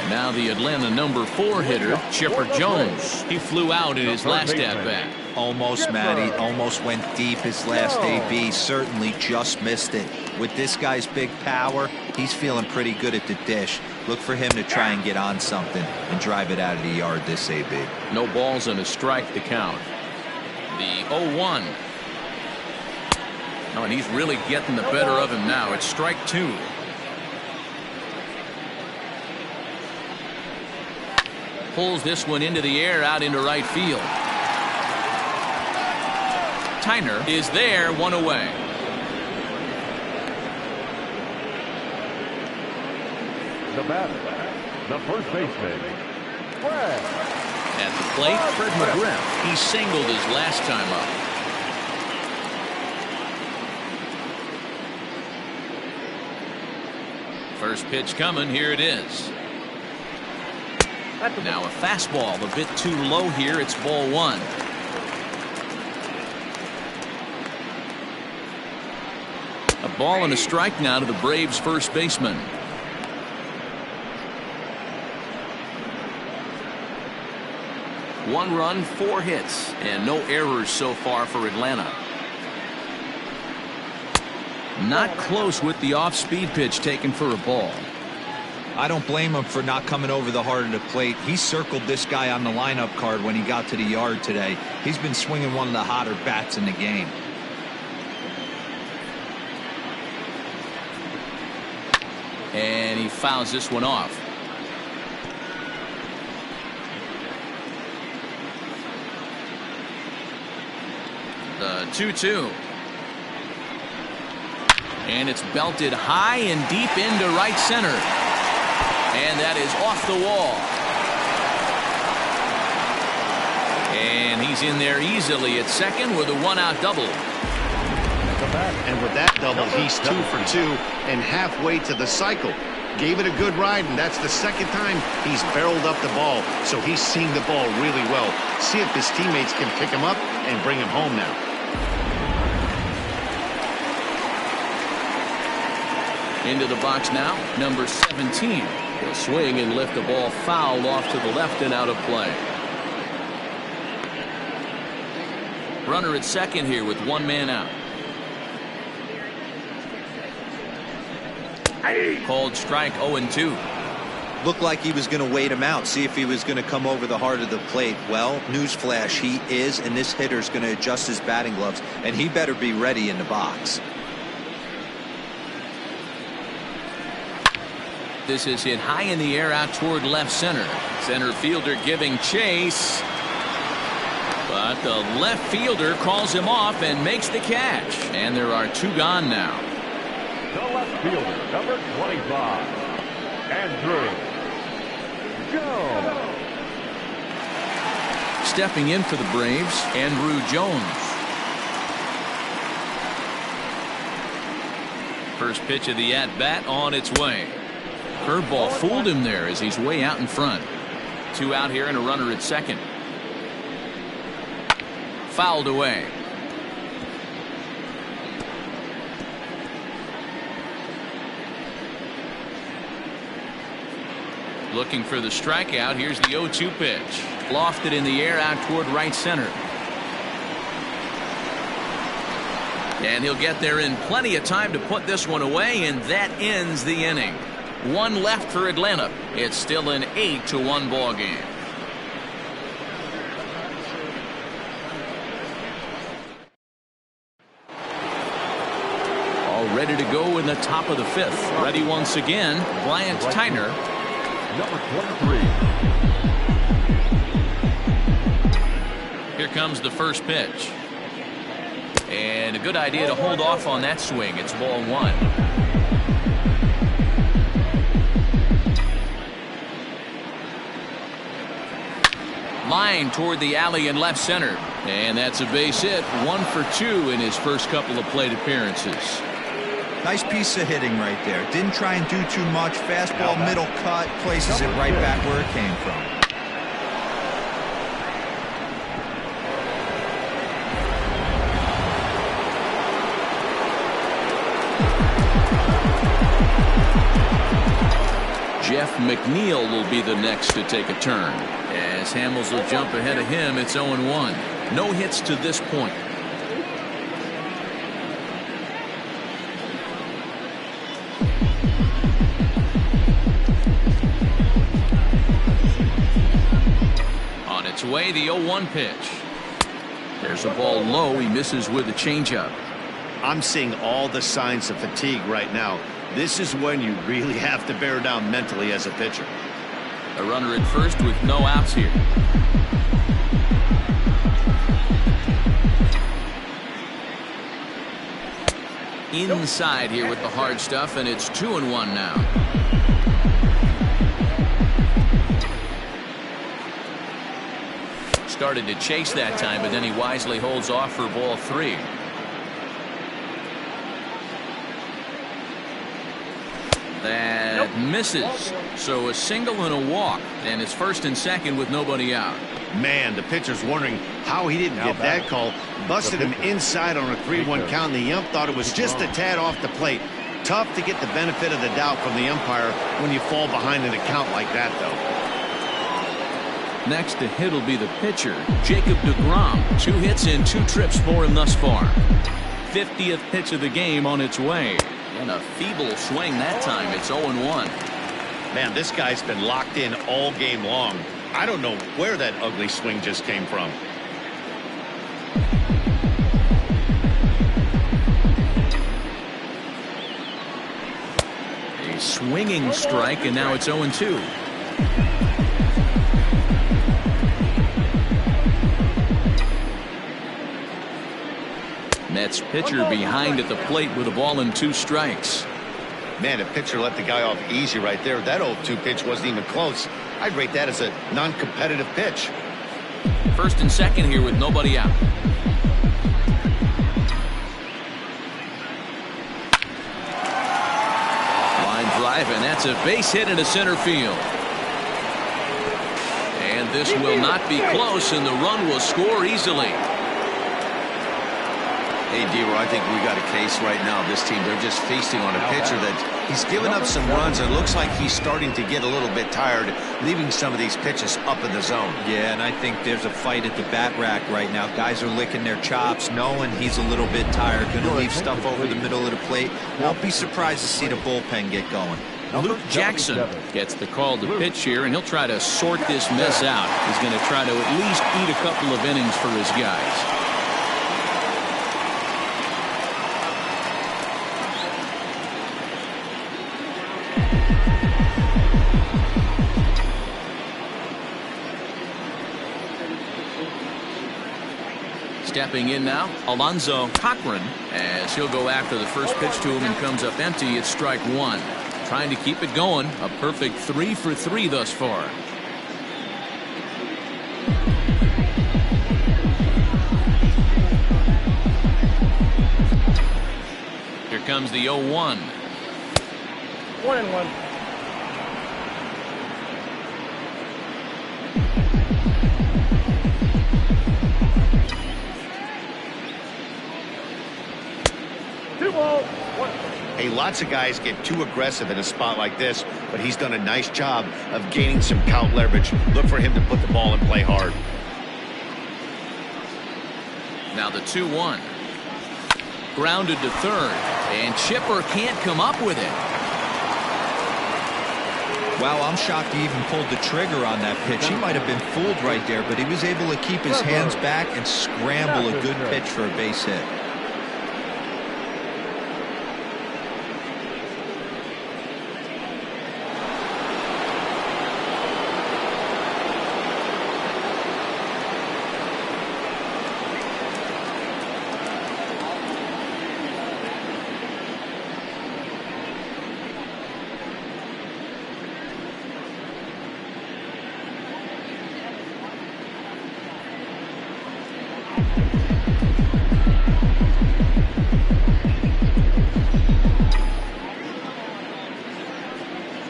S1: Now the Atlanta number 4 hitter, Chipper Jones. He flew out in his last at-bat.
S4: Almost, Matty. Almost went deep his last AB. Certainly just missed it. With this guy's big power, he's feeling pretty good at the dish. Look for him to try and get on something and drive it out of the yard this AB.
S1: No balls and a strike to count. The 0-1. Oh, and he's really getting the better of him now. It's strike 2. Pulls this one into the air out into right field. Tyner is there, 1 away.
S3: The batter, the first baseman, Fred.
S1: At the plate, Fred McGriff. He singled his last time up. First pitch coming. Here it is. Now a fastball a bit too low here. It's ball 1. A ball and a strike now to the Braves first baseman. One run, 4 hits, and no errors so far for Atlanta. Not close with the off-speed pitch taken for a ball.
S4: I don't blame him for not coming over the heart of the plate. He circled this guy on the lineup card when he got to the yard today. He's been swinging one of the hotter bats in the game.
S1: And he fouls this one off. The 2-2. And it's belted high and deep into right center. And that is off the wall. And he's in there easily at second with a one-out double.
S2: And with that double, he's 2 for 2 and halfway to the cycle. Gave it a good ride, and that's the second time he's barreled up the ball. So he's seeing the ball really well. See if his teammates can pick him up and bring him home now.
S1: Into the box now, number 17. He'll swing and lift the ball foul off to the left and out of play. Runner at second here with one man out. Called strike 0-2.
S4: Looked like he was going to wait him out, see if he was going to come over the heart of the plate. Well, newsflash, he is, and this hitter's going to adjust his batting gloves, and he better be ready in the box.
S1: This is hit high in the air out toward left center. Center fielder giving chase. But the left fielder calls him off and makes the catch. And there are two gone now.
S3: The left fielder, number 25, Andrew Jones.
S1: Stepping in for the Braves, Andrew Jones. First pitch of the at-bat on its way. Curveball fooled him there as he's way out in front. Two out here and a runner at second. Fouled away. Looking for the strikeout. Here's the 0-2 pitch. Lofted in the air out toward right center. And he'll get there in plenty of time to put this one away, and that ends the inning. One left for Atlanta. It's still an 8-1 ball game. All ready to go in the top of the fifth. Ready once again, Bryant Tyner.
S3: Number 23.
S1: Here comes the first pitch. And a good idea to hold off on that swing. It's ball one. Line toward the alley in left center. And that's a base hit. 1 for 2 in his first couple of plate appearances.
S4: Nice piece of hitting right there. Didn't try and do too much. Fastball, middle cut, places it right back where it came from.
S1: Jeff McNeil will be the next to take a turn. As Hamels will jump ahead of him, it's 0-1. No hits to this point. On its way, the 0-1 pitch. There's a ball low. He misses with a changeup.
S2: I'm seeing all the signs of fatigue right now. This is when you really have to bear down mentally as a pitcher.
S1: A runner at first with no outs here. Inside here with the hard stuff, and it's 2-1 now. Started to chase that time, but then he wisely holds off for ball 3. That misses. So a single and a walk, and it's first and second with nobody out.
S2: Man, the pitcher's wondering how he didn't get that call. Busted him inside on a 3-1 count, and the ump thought it was just a tad off the plate. Tough to get the benefit of the doubt from the umpire when you fall behind in a count like that, though.
S1: Next to hit will be the pitcher, Jacob deGrom. 2 hits and 2 trips for him thus far. 50th pitch of the game on its way. And a feeble swing that time. It's 0-1.
S2: Man, this guy's been locked in all game long. I don't know where that ugly swing just came from.
S1: A swinging strike, and now it's 0-2. Mets pitcher behind at the plate with a ball and 2 strikes.
S2: Man, a pitcher let the guy off easy right there. That 0-2 pitch wasn't even close. I'd rate that as a non-competitive pitch.
S1: First and second here with nobody out. Line drive, and that's a base hit into center field. And this will not be close, and the run will score easily.
S2: Hey, D-Roy, I think we got a case right now. This team, they're just feasting on a pitcher that he's given up some runs. It looks like he's starting to get a little bit tired, leaving some of these pitches up in the zone.
S4: Yeah, and I think there's a fight at the bat rack right now. Guys are licking their chops, knowing he's a little bit tired, going to leave stuff over the middle of the plate. Won't be surprised to see the bullpen get going.
S1: Luke Jackson gets the call to pitch here, and he'll try to sort this mess out. He's going to try to at least eat a couple of innings for his guys. Stepping in now, Alonzo Cochran, as he'll go after the first pitch to him and comes up empty. It's strike 1. Trying to keep it going. A perfect 3 for 3 thus far. Here comes the 0-1.
S5: 1-1.
S2: Hey, lots of guys get too aggressive in a spot like this, but he's done a nice job of gaining some count leverage. Look for him to put the ball and play hard.
S1: Now the 2-1. Grounded to third, and Chipper can't come up with it.
S4: Wow, I'm shocked he even pulled the trigger on that pitch. He might have been fooled right there, but he was able to keep his hands back and scramble a good pitch for a base hit.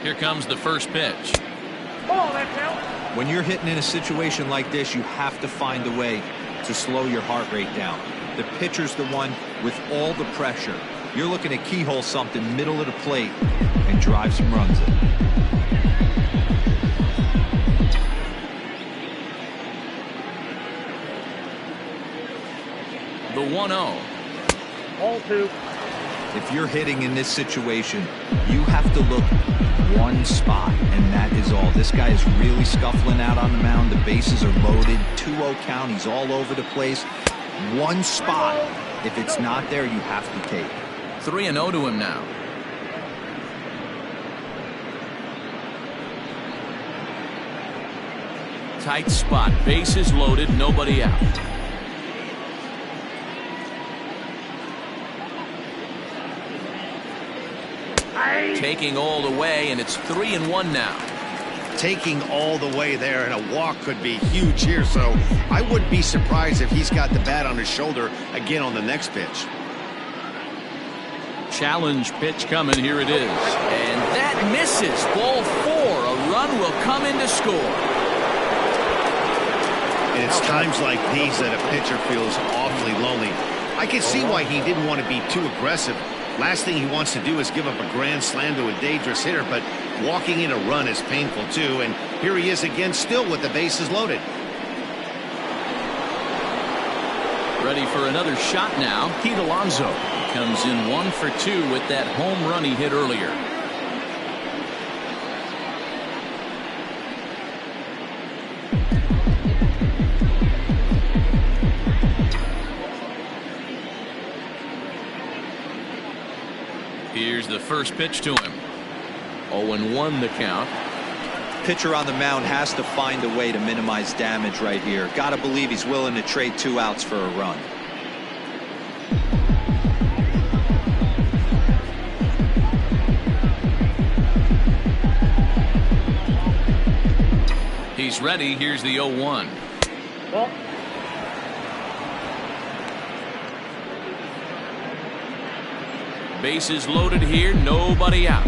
S1: Here comes the first pitch.
S4: When you're hitting in a situation like this, you have to find a way to slow your heart rate down. The pitcher's the one with all the pressure. You're looking to keyhole something middle of the plate and drive some runs in.
S1: The 1-0.
S5: Ball 2.
S4: If you're hitting in this situation, you have to look one spot, and that is all. This guy is really scuffling out on the mound. The bases are loaded. 2-0 count. He's all over the place. One spot. If it's not there, you have to take.
S1: 3-0 to him now. Tight spot. Bases loaded. Nobody out. Taking all the way, and it's 3-1 now.
S2: Taking all the way there, and a walk could be huge here, so I wouldn't be surprised if he's got the bat on his shoulder again on the next pitch.
S1: Challenge pitch coming. Here it is. And that misses. Ball 4. A run will come in to score.
S2: And it's times like these that a pitcher feels awfully lonely. I can see why he didn't want to be too aggressive. Last thing he wants to do is give up a grand slam to a dangerous hitter, but walking in a run is painful too, and here he is again, still with the bases loaded.
S1: Ready for another shot now. Pete Alonso comes in 1 for 2 with that home run he hit earlier. Here's the first pitch to him. 0-1 the count.
S4: Pitcher on the mound has to find a way to minimize damage right here. Gotta believe he's willing to trade 2 outs for a run.
S1: He's ready. Here's the 0-1.
S5: Ball.
S1: Bases loaded here. Nobody out.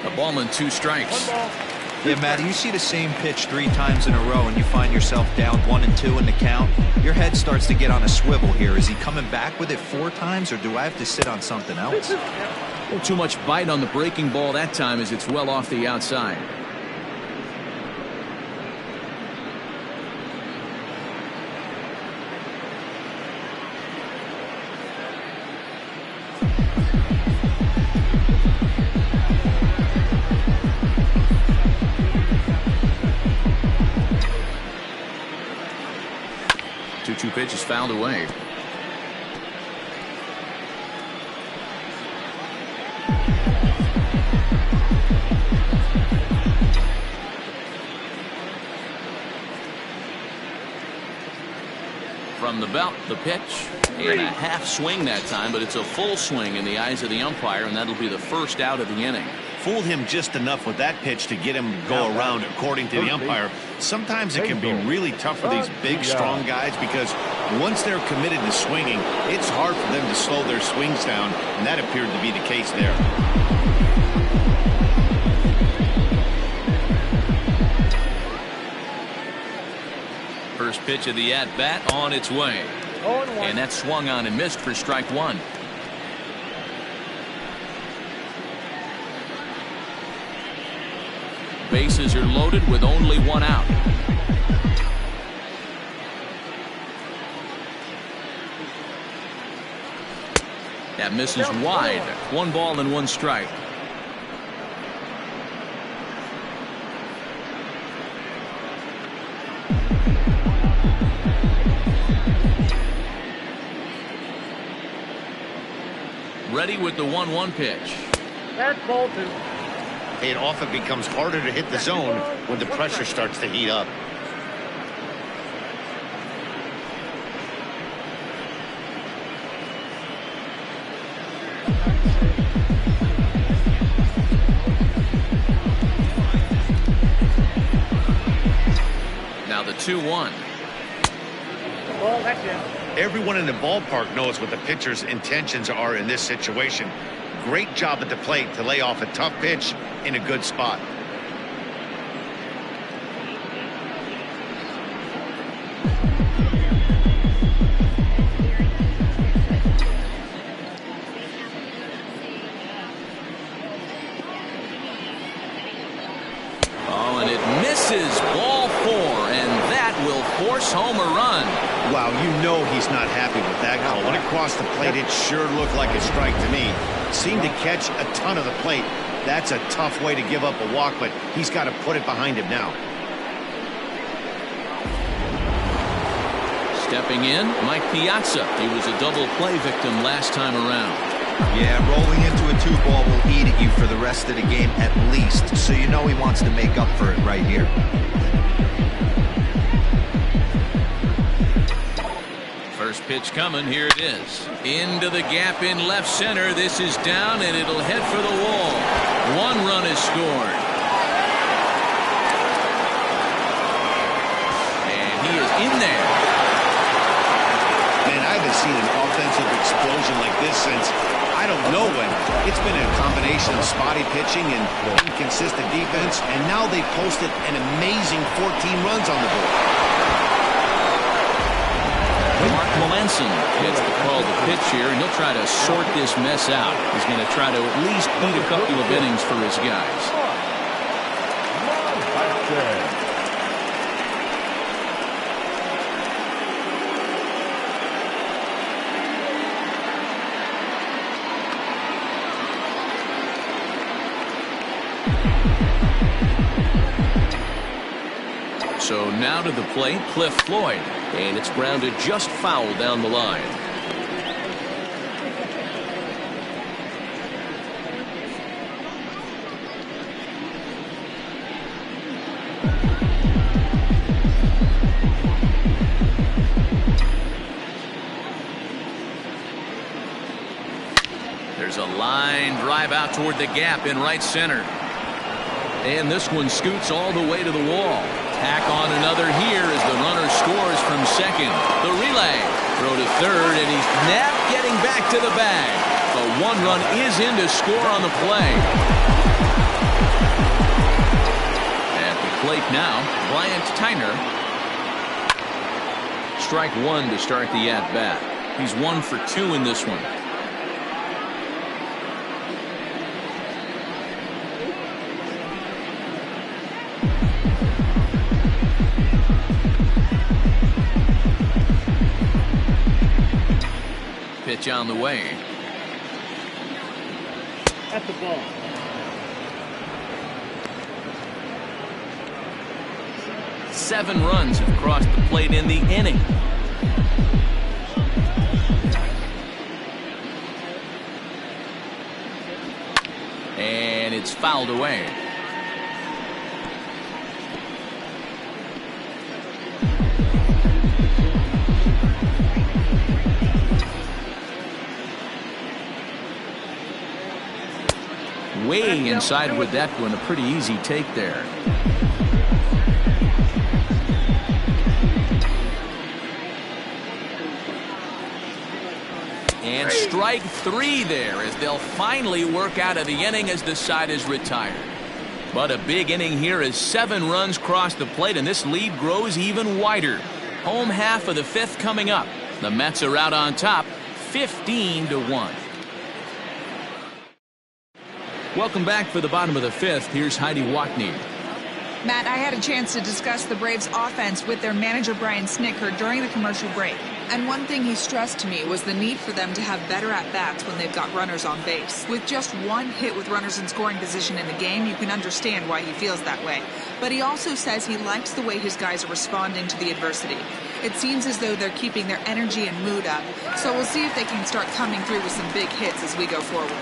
S1: A ball and 2 strikes.
S4: Yeah, Matt, you see the same pitch 3 times in a row and you find yourself down 1 and 2 in the count. Your head starts to get on a swivel here. Is he coming back with it 4 times, or do I have to sit on something else?
S1: Not too much bite on the breaking ball that time, as it's well off the outside. Two pitches fouled away. From the belt, the pitch, and a half swing that time, but it's a full swing in the eyes of the umpire, and that'll be the first out of the inning.
S2: Fooled him just enough with that pitch to get him to go around, according to the umpire. Sometimes it can be really tough for these big, strong guys, because once they're committed to swinging, it's hard for them to slow their swings down, and that appeared to be the case there.
S1: First pitch of the at-bat on its way. And that swung on and missed for strike 1. Bases are loaded with only 1 out. That misses wide. 1 ball and 1 strike. Ready with the 1-1 pitch.
S5: That's ball 2.
S2: It often becomes harder to hit the zone when the pressure starts to heat up.
S1: Now the 2-1.
S5: Ball, that's in.
S2: Everyone in the ballpark knows what the pitcher's intentions are in this situation. Great job at the plate to lay off a tough pitch in a good spot.
S1: Oh, and it misses. Ball 4, and that will force home a run.
S2: Wow, you know he's not happy with that call. When it crossed the plate, it sure looked like a strike to me. Seemed to catch a ton of the plate. That's a tough way to give up a walk, but he's got to put it behind him now.
S1: Stepping in, Mike Piazza. He was a double play victim last time around.
S4: Yeah, rolling into a 2-ball will eat at you for the rest of the game at least, so you know he wants to make up for it right here.
S1: First pitch coming. Here it is. Into the gap in left center. This is down, and it'll head for the wall. 1 run is scored. And he is in there.
S2: Man, I haven't seen an offensive explosion like this since I don't know when. It's been a combination of spotty pitching and inconsistent defense, and now they posted an amazing 14 runs on the board.
S1: Melanson gets the call to pitch here, and he'll try to sort this mess out. He's going to try to at least eat a couple of innings for his guys. So now to the plate, Cliff Floyd. And it's grounded just foul down the line. There's a line drive out toward the gap in right center. And this one scoots all the way to the wall. Tack on another here as the runner scores from second. The relay. Throw to third, and he's napped getting back to the bag. A one run is in to score on the play. At the plate now, Bryant Tyner. Strike one to start the at-bat. He's 1 for 2 in this one. Pitch on the way.
S5: At the ball.
S1: Seven runs have crossed the plate in the inning. And it's fouled away. Way inside with that one, a pretty easy take there. And strike three there as they'll finally work out of the inning as the side is retired. But a big inning here as 7 runs cross the plate, and this lead grows even wider. Home half of the 5th coming up. The Mets are out on top, 15-1. Welcome back for the bottom of the 5th. Here's Heidi Watney.
S6: Matt, I had a chance to discuss the Braves' offense with their manager Brian Snitker during the commercial break. And one thing he stressed to me was the need for them to have better at-bats when they've got runners on base. With just 1 hit with runners in scoring position in the game, you can understand why he feels that way. But he also says he likes the way his guys are responding to the adversity. It seems as though they're keeping their energy and mood up. So we'll see if they can start coming through with some big hits as we go forward.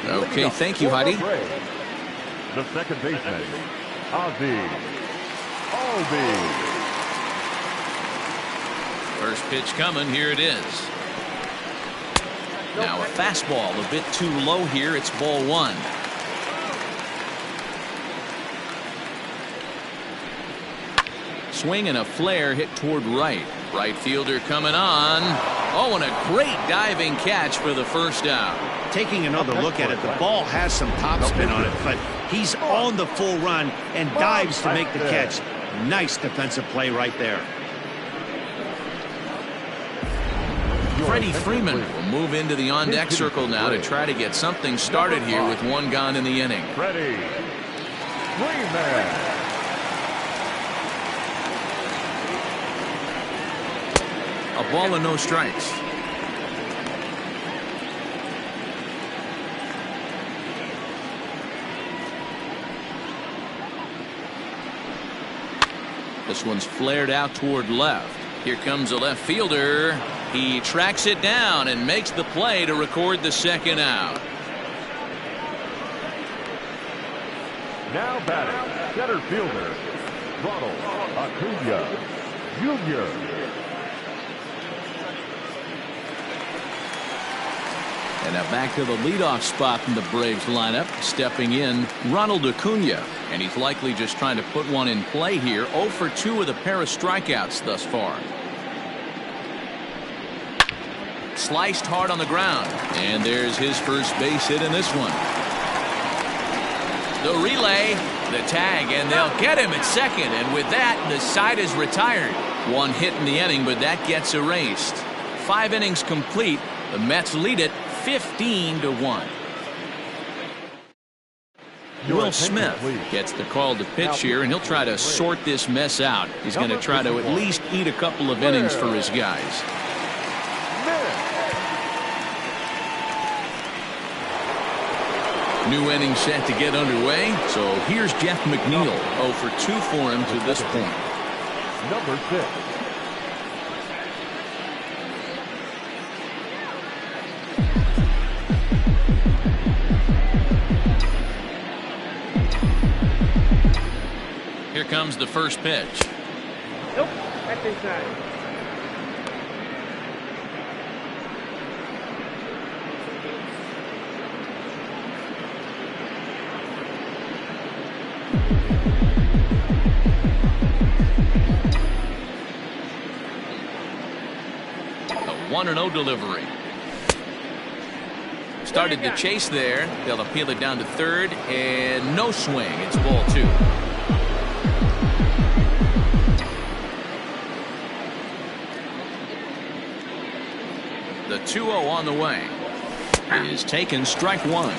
S1: Okay, thank you, Heidi.
S3: The second baseman, Ozzie Albies.
S1: First pitch coming, here it is. Now a fastball a bit too low here. It's ball 1. Swing and a flare hit toward right. Right fielder coming on. Oh, and a great diving catch for the first out.
S2: Taking another look at it, the ball has some topspin on it, but he's on the full run and dives to make the catch. Nice defensive play right there.
S1: Freddie Freeman will move into the on-deck circle now to try to get something started here with 1 gone in the inning.
S3: Freddie Freeman.
S1: A ball and no strikes. This one's flared out toward left. Here comes a left fielder. He tracks it down and makes the play to record the second out.
S3: Now batting, center fielder, Ronald Acuna Jr.
S1: And now back to the leadoff spot in the Braves lineup. Stepping in, Ronald Acuna. And he's likely just trying to put one in play here. 0 for 2 with a pair of strikeouts thus far. Sliced hard on the ground. And there's his first base hit in this one. The relay, the tag, and they'll get him at second. And with that, the side is retired. One hit in the inning, but that gets erased. 5 innings complete. The Mets lead it 15-1. Will Smith gets the call to pitch here, and he'll try to sort this mess out. He's going to try to at least eat a couple of innings for his guys. New inning set to get underway. So here's Jeff McNeil. 0 for 2 for him to this point.
S3: Number 6.
S1: Here comes the first pitch.
S5: Nope, that's inside.
S1: A 1-0 delivery. Started to chase there. They'll appeal it down to third, and no swing. It's ball 2. The 2-0 on the way is taken, strike 1.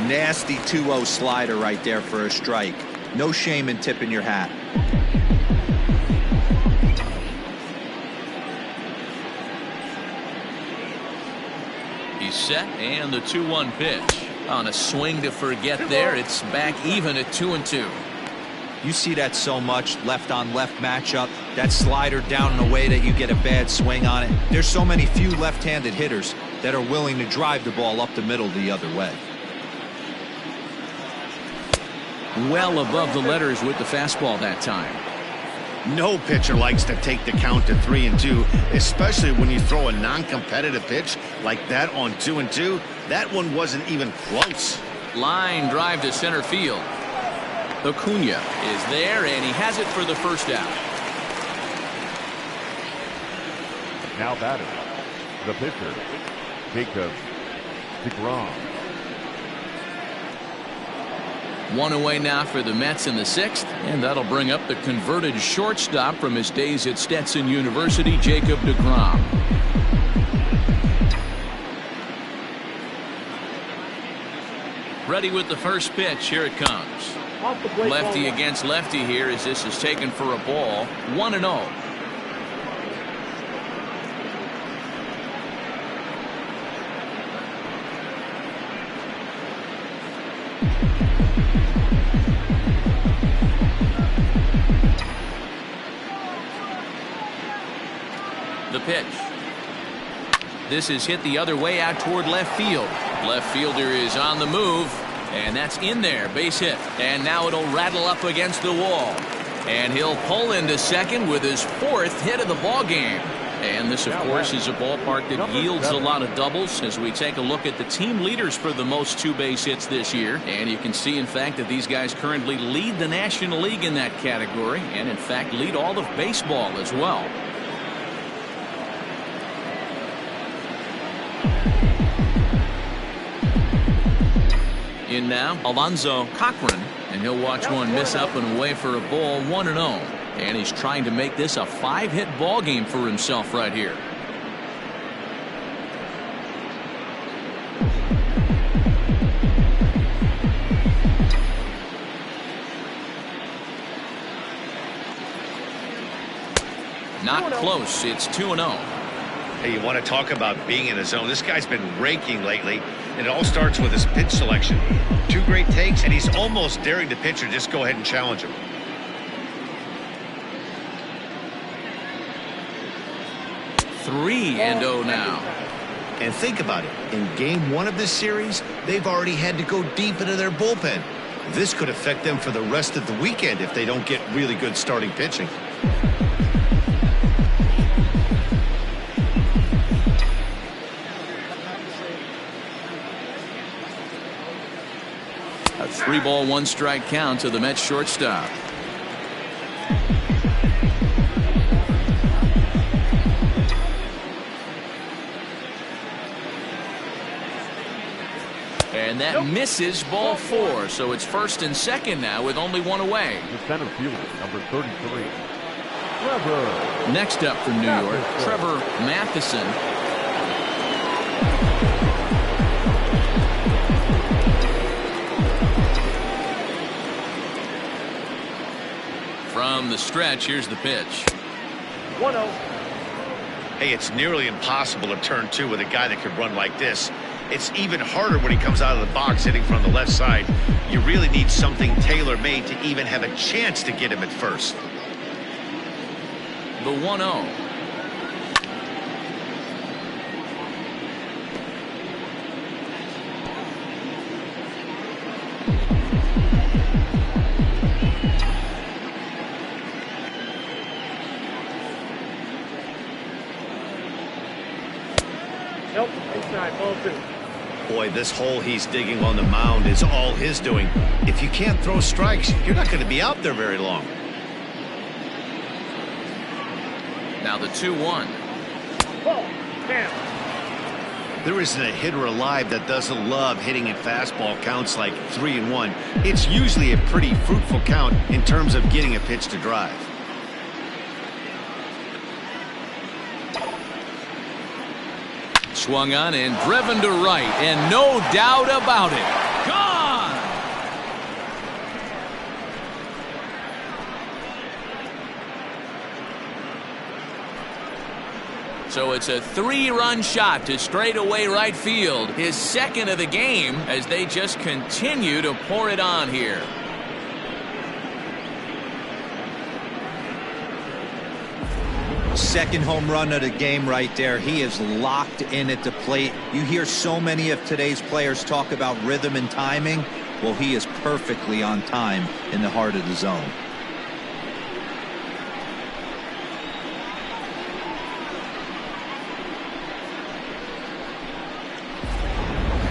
S4: Nasty 2-0 slider right there for a strike. No shame in tipping your hat.
S1: He's set, and the 2-1 pitch. On a swing to forget there. It's back even at 2-2.
S4: You see that so much, left on left matchup. That slider down in a way that you get a bad swing on it. There's so many few left-handed hitters that are willing to drive the ball up the middle the other way.
S1: Well above the letters with the fastball that time.
S2: No pitcher likes to take the count to 3-2, especially when you throw a non-competitive pitch like that on 2-2. That one wasn't even close.
S1: Line drive to center field. Acuna is there, and he has it for the first out.
S3: Now batting, the pitcher, deGrom.
S1: 1 away now for the Mets in the 6th, and that'll bring up the converted shortstop from his days at Stetson University, Jacob deGrom. Ready with the first pitch. Here it comes. Lefty against lefty here as this is taken for a ball. 1-0. The pitch. This is hit the other way out toward left field. Left fielder is on the move, and that's in there. Base hit. And now it'll rattle up against the wall. And he'll pull into second with his 4th hit of the ball game. And this, of course, is a ballpark that yields a lot of doubles as we take a look at the team leaders for the most 2 base hits this year. And you can see, in fact, that these guys currently lead the National League in that category and, in fact, lead all of baseball as well. In now, Alonzo Cochran, and he'll watch one miss up and away for a ball. 1-0. And he's trying to make this a 5-hit ball game for himself right here. Not close. It's 2-0.
S2: Hey, you want to talk about being in a zone? This guy's been raking lately, and it all starts with his pitch selection. 2 great takes, and he's almost daring the pitcher just go ahead and challenge him.
S1: Three and 0 now.
S2: And think about it. In game 1 of this series, they've already had to go deep into their bullpen. This could affect them for the rest of the weekend if they don't get really good starting pitching.
S1: A 3-ball, 1-strike count to the Mets shortstop. And that misses, ball 4. So it's 1st and 2nd now with only 1 away.
S3: The center fielder, number 33.
S1: Next up from New York, Trevor Matheson. From the stretch, here's the pitch.
S5: 1-0.
S2: Hey, it's nearly impossible to turn two with a guy that can run like this. It's even harder when he comes out of the box hitting from the left side. You really need something tailor-made to even have a chance to get him at first.
S1: The 1-0.
S5: Nope, inside, ball 2.
S2: Boy, this hole he's digging on the mound is all his doing. If you can't throw strikes, you're not going to be out there very long.
S1: Now the 2-1.
S5: Ball, down.
S2: There isn't a hitter alive that doesn't love hitting at fastball counts like 3-1. It's usually a pretty fruitful count in terms of getting a pitch to drive.
S1: Swung on and driven to right, and no doubt about it. Gone! So it's a 3-run shot to straightaway right field. His second of the game as they just continue to pour it on here.
S4: Second home run of the game right there. He is locked in at the plate. You hear so many of today's players talk about rhythm and timing. Well, he is perfectly on time in the heart of the zone.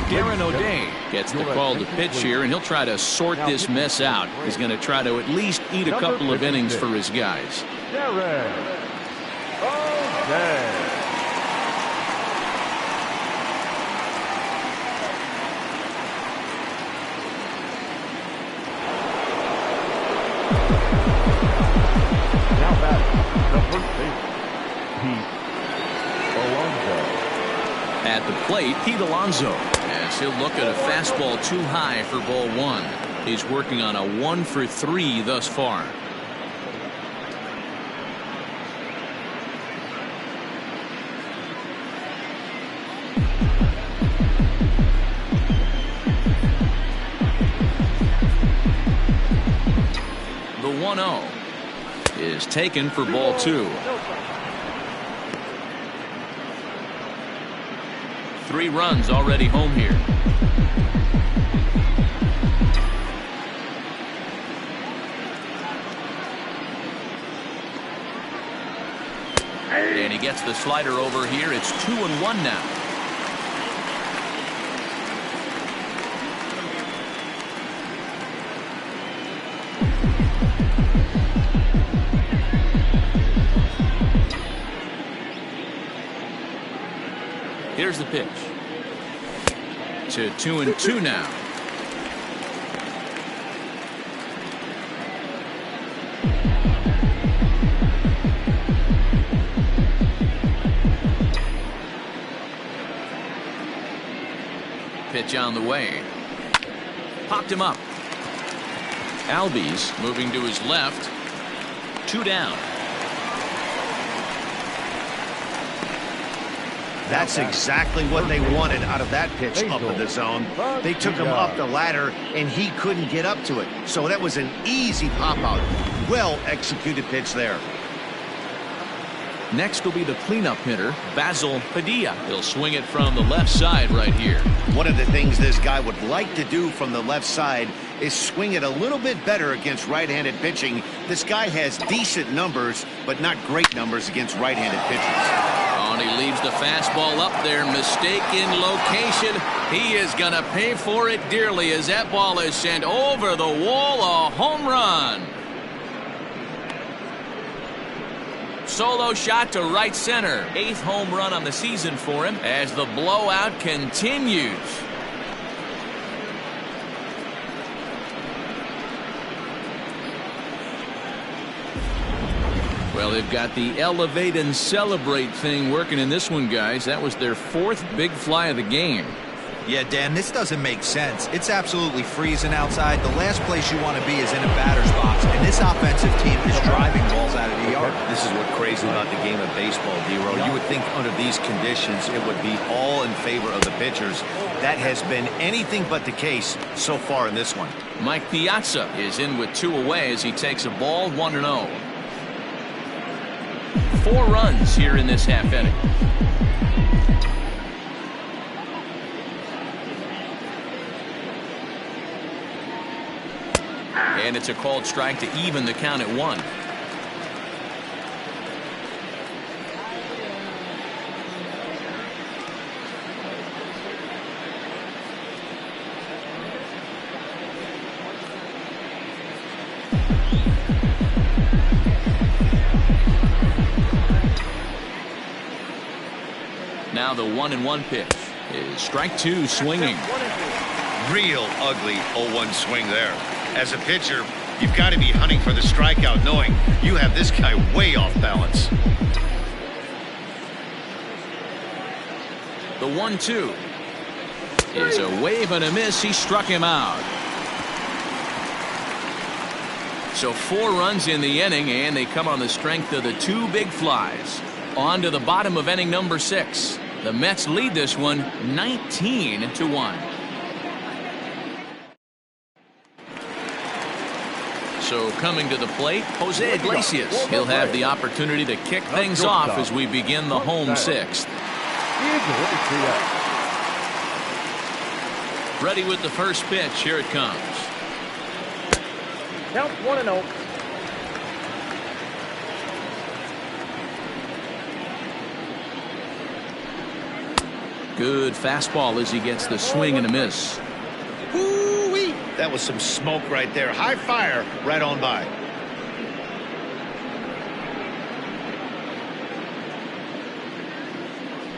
S1: Darren O'Day gets the call to pitch here, and he'll try to sort this mess out. He's going to try to at least eat a couple of innings for his guys.
S3: Darren O'Day. Now back, the first baseman, Pete Alonso.
S1: At the plate, Pete Alonso, as he'll look at a fastball too high for ball 1. He's working on a 1-for-3 thus far. The 1-0 is taken for ball 2. 3 runs already home here. And he gets the slider over here. It's 2-1 now. Here's the pitch. To 2-2 now. Pitch on the way. Popped him up. Albies moving to his left. 2 down.
S2: That's exactly what they wanted out of that pitch up in the zone. They took him up the ladder, and he couldn't get up to it. So that was an easy pop-out. Well executed pitch there.
S1: Next will be the cleanup hitter, Basil Padilla. He'll swing it from the left side right here.
S2: One of the things this guy would like to do from the left side is swing it a little bit better against right-handed pitching. This guy has decent numbers, but not great numbers against right-handed pitchers.
S1: Oh, and he leaves the fastball up there. Mistaken location. He is going to pay for it dearly as that ball is sent over the wall. A home run. Solo shot to right center. 8th home run on the season for him as the blowout continues. Well, they've got the elevate and celebrate thing working in this one, guys. That was their 4th big fly of the game.
S4: Yeah, Dan, this doesn't make sense. It's absolutely freezing outside. The last place you want to be is in a batter's box, and this offensive team is driving balls out of the yard.
S2: This is what's crazy about the game of baseball, D-Row. You would think under these conditions it would be all in favor of the pitchers. That has been anything but the case so far in this one.
S1: Mike Piazza is in with 2 away as he takes a ball, 1-0. 4 runs here in this half inning. And it's a called strike to even the count at 1. Now the 1-1 pitch is strike 2, swinging.
S2: Real ugly 0-1 swing there. As a pitcher, you've got to be hunting for the strikeout, knowing you have this guy way off balance.
S1: The 1-2 is a wave and a miss. He struck him out. So 4 runs in the inning, and they come on the strength of the 2 big flies. On to the bottom of inning number 6. The Mets lead this one 19-1. So coming to the plate, Jose Iglesias. He'll have the opportunity to kick things off as we begin the home 6th. Ready with the first pitch. Here it comes.
S5: Count 1-0.
S1: Good fastball as he gets the swing and a miss.
S2: Woo-wee. That was some smoke right there. High fire right on by.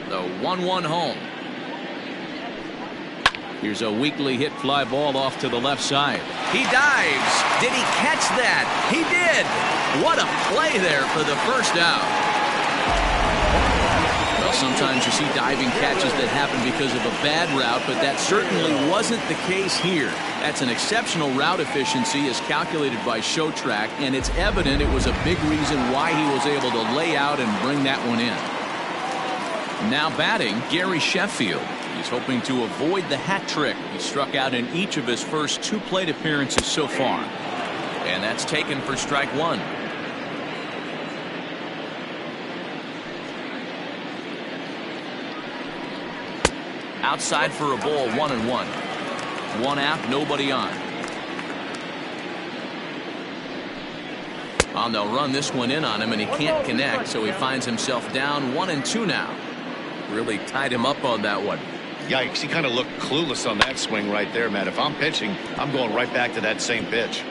S1: The 1-1 home. Here's a weakly hit fly ball off to the left side. He dives. Did he catch that? He did. What a play there for the first out. Well, sometimes you see diving catches that happen because of a bad route, but that certainly wasn't the case here. That's an exceptional route efficiency as calculated by ShowTrack, and it's evident it was a big reason why he was able to lay out and bring that one in. Now batting, Gary Sheffield. He's hoping to avoid the hat trick. He struck out in each of his first 2 plate appearances so far. And that's taken for strike 1. Outside for a ball, 1-1. 1 out, nobody on. Well, they'll run this one in on him, and he can't connect, so he finds himself down 1-2 now. Really tied him up on that one.
S2: Yikes, he kind of looked clueless on that swing right there, Matt. If I'm pitching, I'm going right back to that same pitch.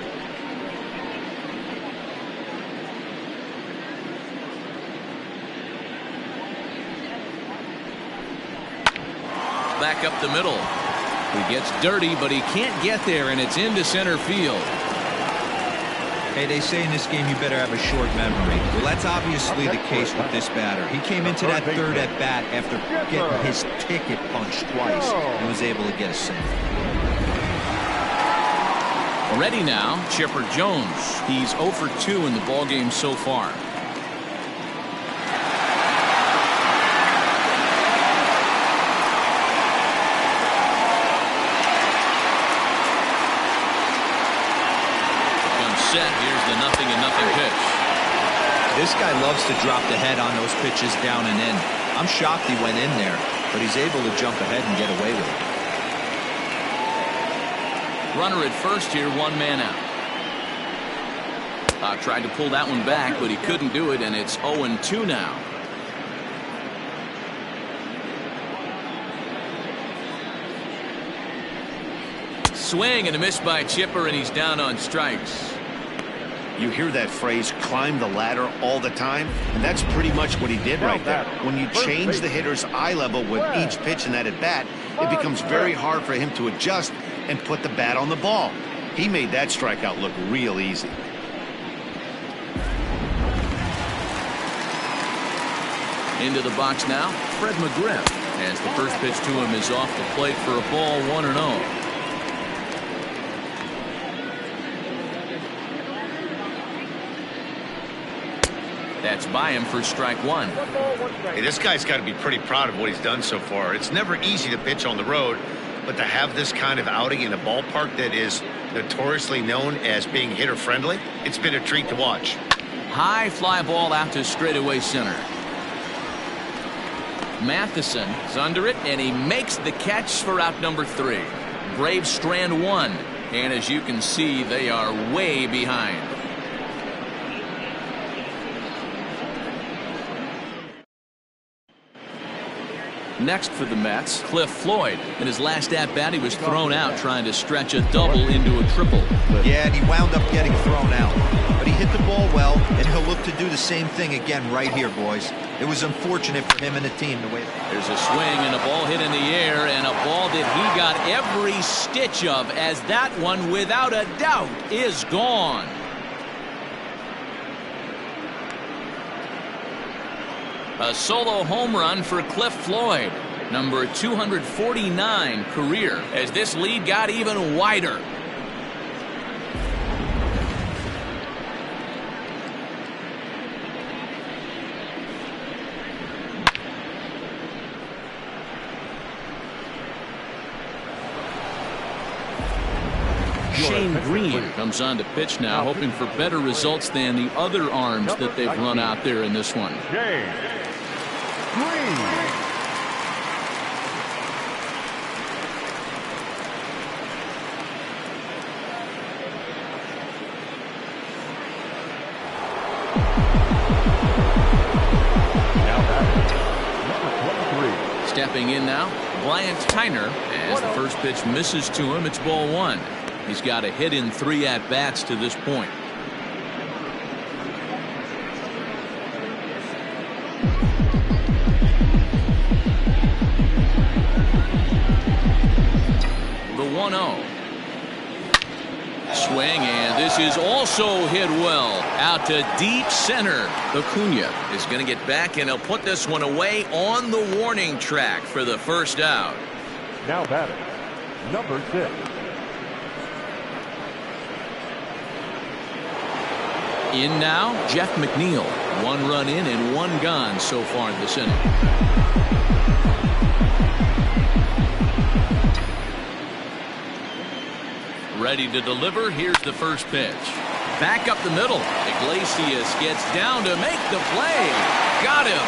S1: Back up the middle. He gets dirty, but he can't get there, and it's into center field.
S4: Hey, they say in this game you better have a short memory. Well, that's obviously the case with this batter. He came into that 3rd at bat after getting his ticket punched twice and was able to get a single.
S1: Ready now, Chipper Jones. He's 0 for 2 in the ballgame so far. Set. Here's the 0-0 pitch.
S4: This guy loves to drop the head on those pitches down and in. I'm shocked he went in there, but he's able to jump ahead and get away with it.
S1: Runner at first here, 1 man out. Tried to pull that one back, but he couldn't do it, and it's 0-2 now. Swing and a miss by Chipper, and he's down on strikes.
S2: You hear that phrase, climb the ladder, all the time, and that's pretty much what he did right there. When you change the hitter's eye level with each pitch in that at bat, it becomes very hard for him to adjust and put the bat on the ball. He made that strikeout look real easy.
S1: Into the box now, Fred McGriff. As the first pitch to him is off the plate for a ball, 1-0. That's by him for strike one.
S2: Hey, this guy's got to be pretty proud of what he's done so far. It's never easy to pitch on the road, but to have this kind of outing in a ballpark that is notoriously known as being hitter friendly, it's been a treat to watch.
S1: High fly ball out to straightaway center. Matheson is under it, and he makes the catch for out number 3. Braves strand 1, and as you can see, they are way behind. Next for the Mets, Cliff Floyd. In his last at-bat, he was thrown out trying to stretch a double into a triple.
S4: Yeah, and he wound up getting thrown out. But he hit the ball well, and he'll look to do the same thing again right here, boys. It was unfortunate for him and the team the way.
S1: There's a swing and a ball hit in the air, and a ball that he got every stitch of, as that one, without a doubt, is gone. A solo home run for Cliff Floyd, number 249 career, as this lead got even wider. Shane Green comes on to pitch now, hoping for better results than the other arms that they've run out there in this one.
S3: Shane Green.
S1: Stepping in now, Bryant Tyner, as the first pitch misses to him. It's ball 1. He's got a hit in 3 at-bats to this point. The 1-0. Swing, and this is also hit well out to deep center. Acuna is going to get back, and he'll put this one away on the warning track for the first out.
S3: Now batting, number 6.
S1: In now, Jeff McNeil. 1 run in and 1 gone so far this inning. Ready to deliver. Here's the first pitch. Back up the middle. Iglesias gets down to make the play. Got him.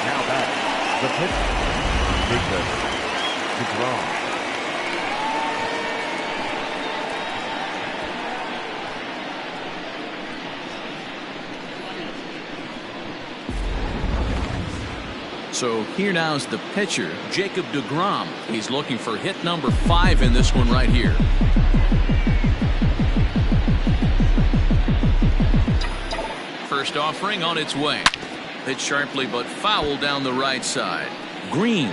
S3: Now back, the pitch. deGrom.
S1: So here now is the pitcher, Jacob deGrom. He's looking for hit number 5 in this one right here. First offering on its way. Hit sharply but foul down the right side. Green,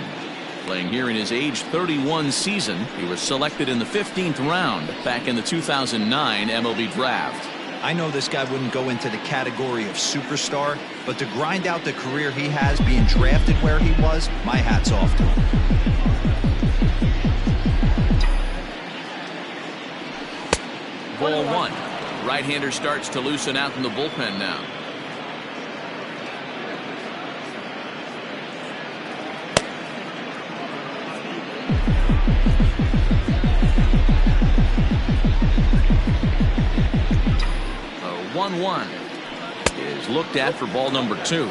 S1: playing here in his age 31 season. He was selected in the 15th round back in the 2009 MLB draft.
S4: I know this guy wouldn't go into the category of superstar, but to grind out the career he has being drafted where he was, my hat's off to him.
S1: Ball 1. Right-hander starts to loosen out in the bullpen now. A 1-1 is looked at for ball number 2.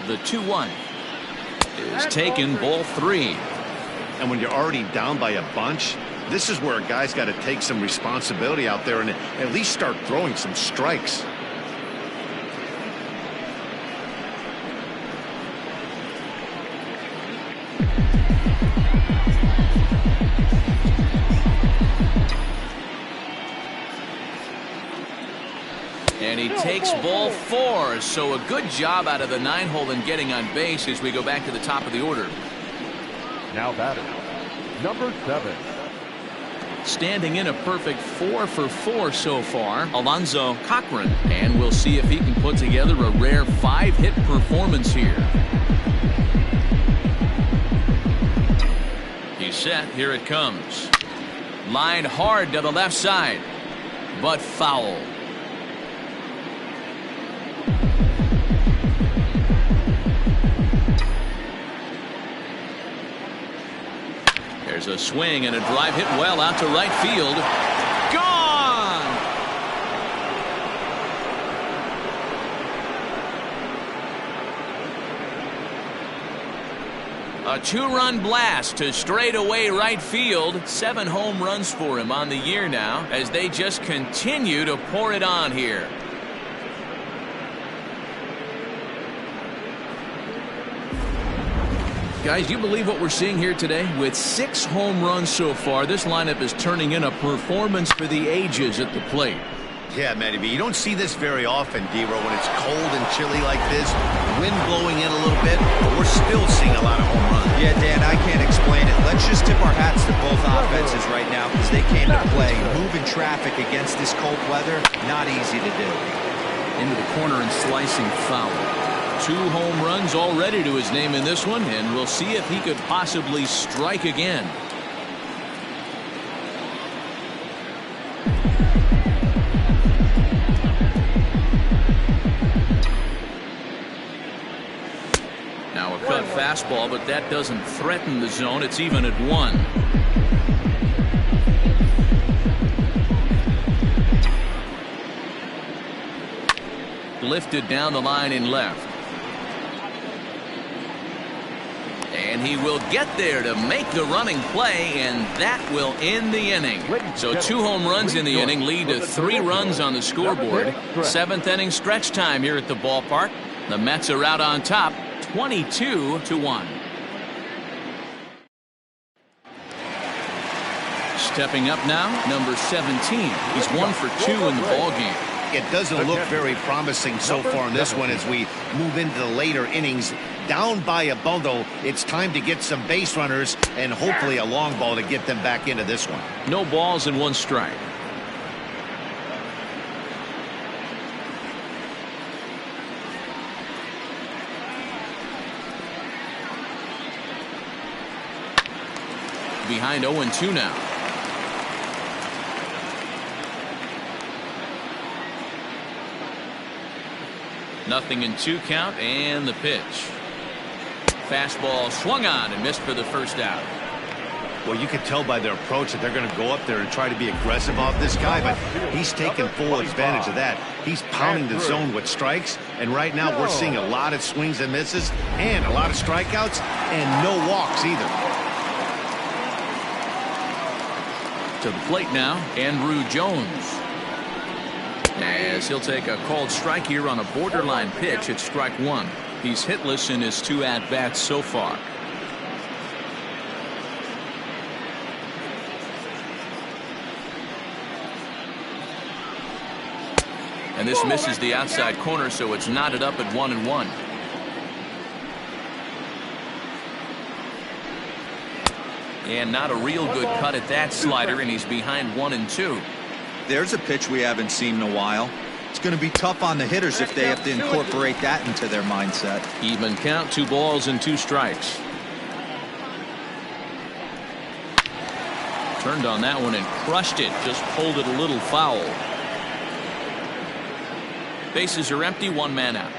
S1: The 2-1 is taken, ball 3.
S2: And when you're already down by a bunch, this is where a guy's got to take some responsibility out there and at least start throwing some strikes.
S1: And he takes ball 4. So a good job out of the 9-hole in getting on base as we go back to the top of the order.
S3: Now batting, number 7.
S1: Standing in a perfect 4 for 4 so far, Alonzo Cochran. And we'll see if he can put together a rare 5-hit performance here. He's set. Here it comes. Line hard to the left side, but foul. There's a swing and a drive hit well out to right field. Gone! A 2-run blast to straightaway right field. 7 home runs for him on the year now as they just continue to pour it on here. Guys, you believe what we're seeing here today? With 6 home runs so far, this lineup is turning in a performance for the ages at the plate.
S2: Yeah, Matty B, you don't see this very often, D-Ro, when it's cold and chilly like this, wind blowing in a little bit, but we're still seeing a lot of home runs.
S4: Yeah, Dan, I can't explain it. Let's just tip our hats to both offenses right now because they came to play. Moving traffic against this cold weather, not easy to do.
S1: Into the corner and slicing foul. 2 home runs already to his name in this one, and we'll see if he could possibly strike again. Now a cut fastball, but that doesn't threaten the zone. It's even at 1. Lifted down the line in left. And he will get there to make the running play, and that will end the inning. So 2 home runs in the inning lead to 3 runs on the scoreboard. 7th inning stretch time here at the ballpark. The Mets are out on top, 22-1. Stepping up now, number 17. He's 1 for 2 in the ballgame.
S2: It doesn't look very promising so far in this one as we move into the later innings. Down by a bundle, it's time to get some base runners and hopefully a long ball to get them back into this one.
S1: No balls and 1 strike. Behind 0-2 now. Nothing in 2 count, and the pitch. Fastball swung on and missed for the first out.
S2: Well, you can tell by their approach that they're going to go up there and try to be aggressive off this guy, but he's taking full advantage of that. He's pounding the zone with strikes, and right now we're seeing a lot of swings and misses and a lot of strikeouts and no walks either.
S1: To the plate now, Andrew Jones. As he'll take a called strike here on a borderline pitch at strike 1. He's hitless in his 2 at-bats so far. And this misses the outside corner, so it's knotted up at 1-1. And not a real good cut at that slider, and he's behind 1-2.
S4: There's a pitch we haven't seen in a while. It's going to be tough on the hitters if they have to incorporate that into their mindset.
S1: Even count, 2 balls and 2 strikes. Turned on that one and crushed it. Just pulled it a little foul. Bases are empty, 1 man out.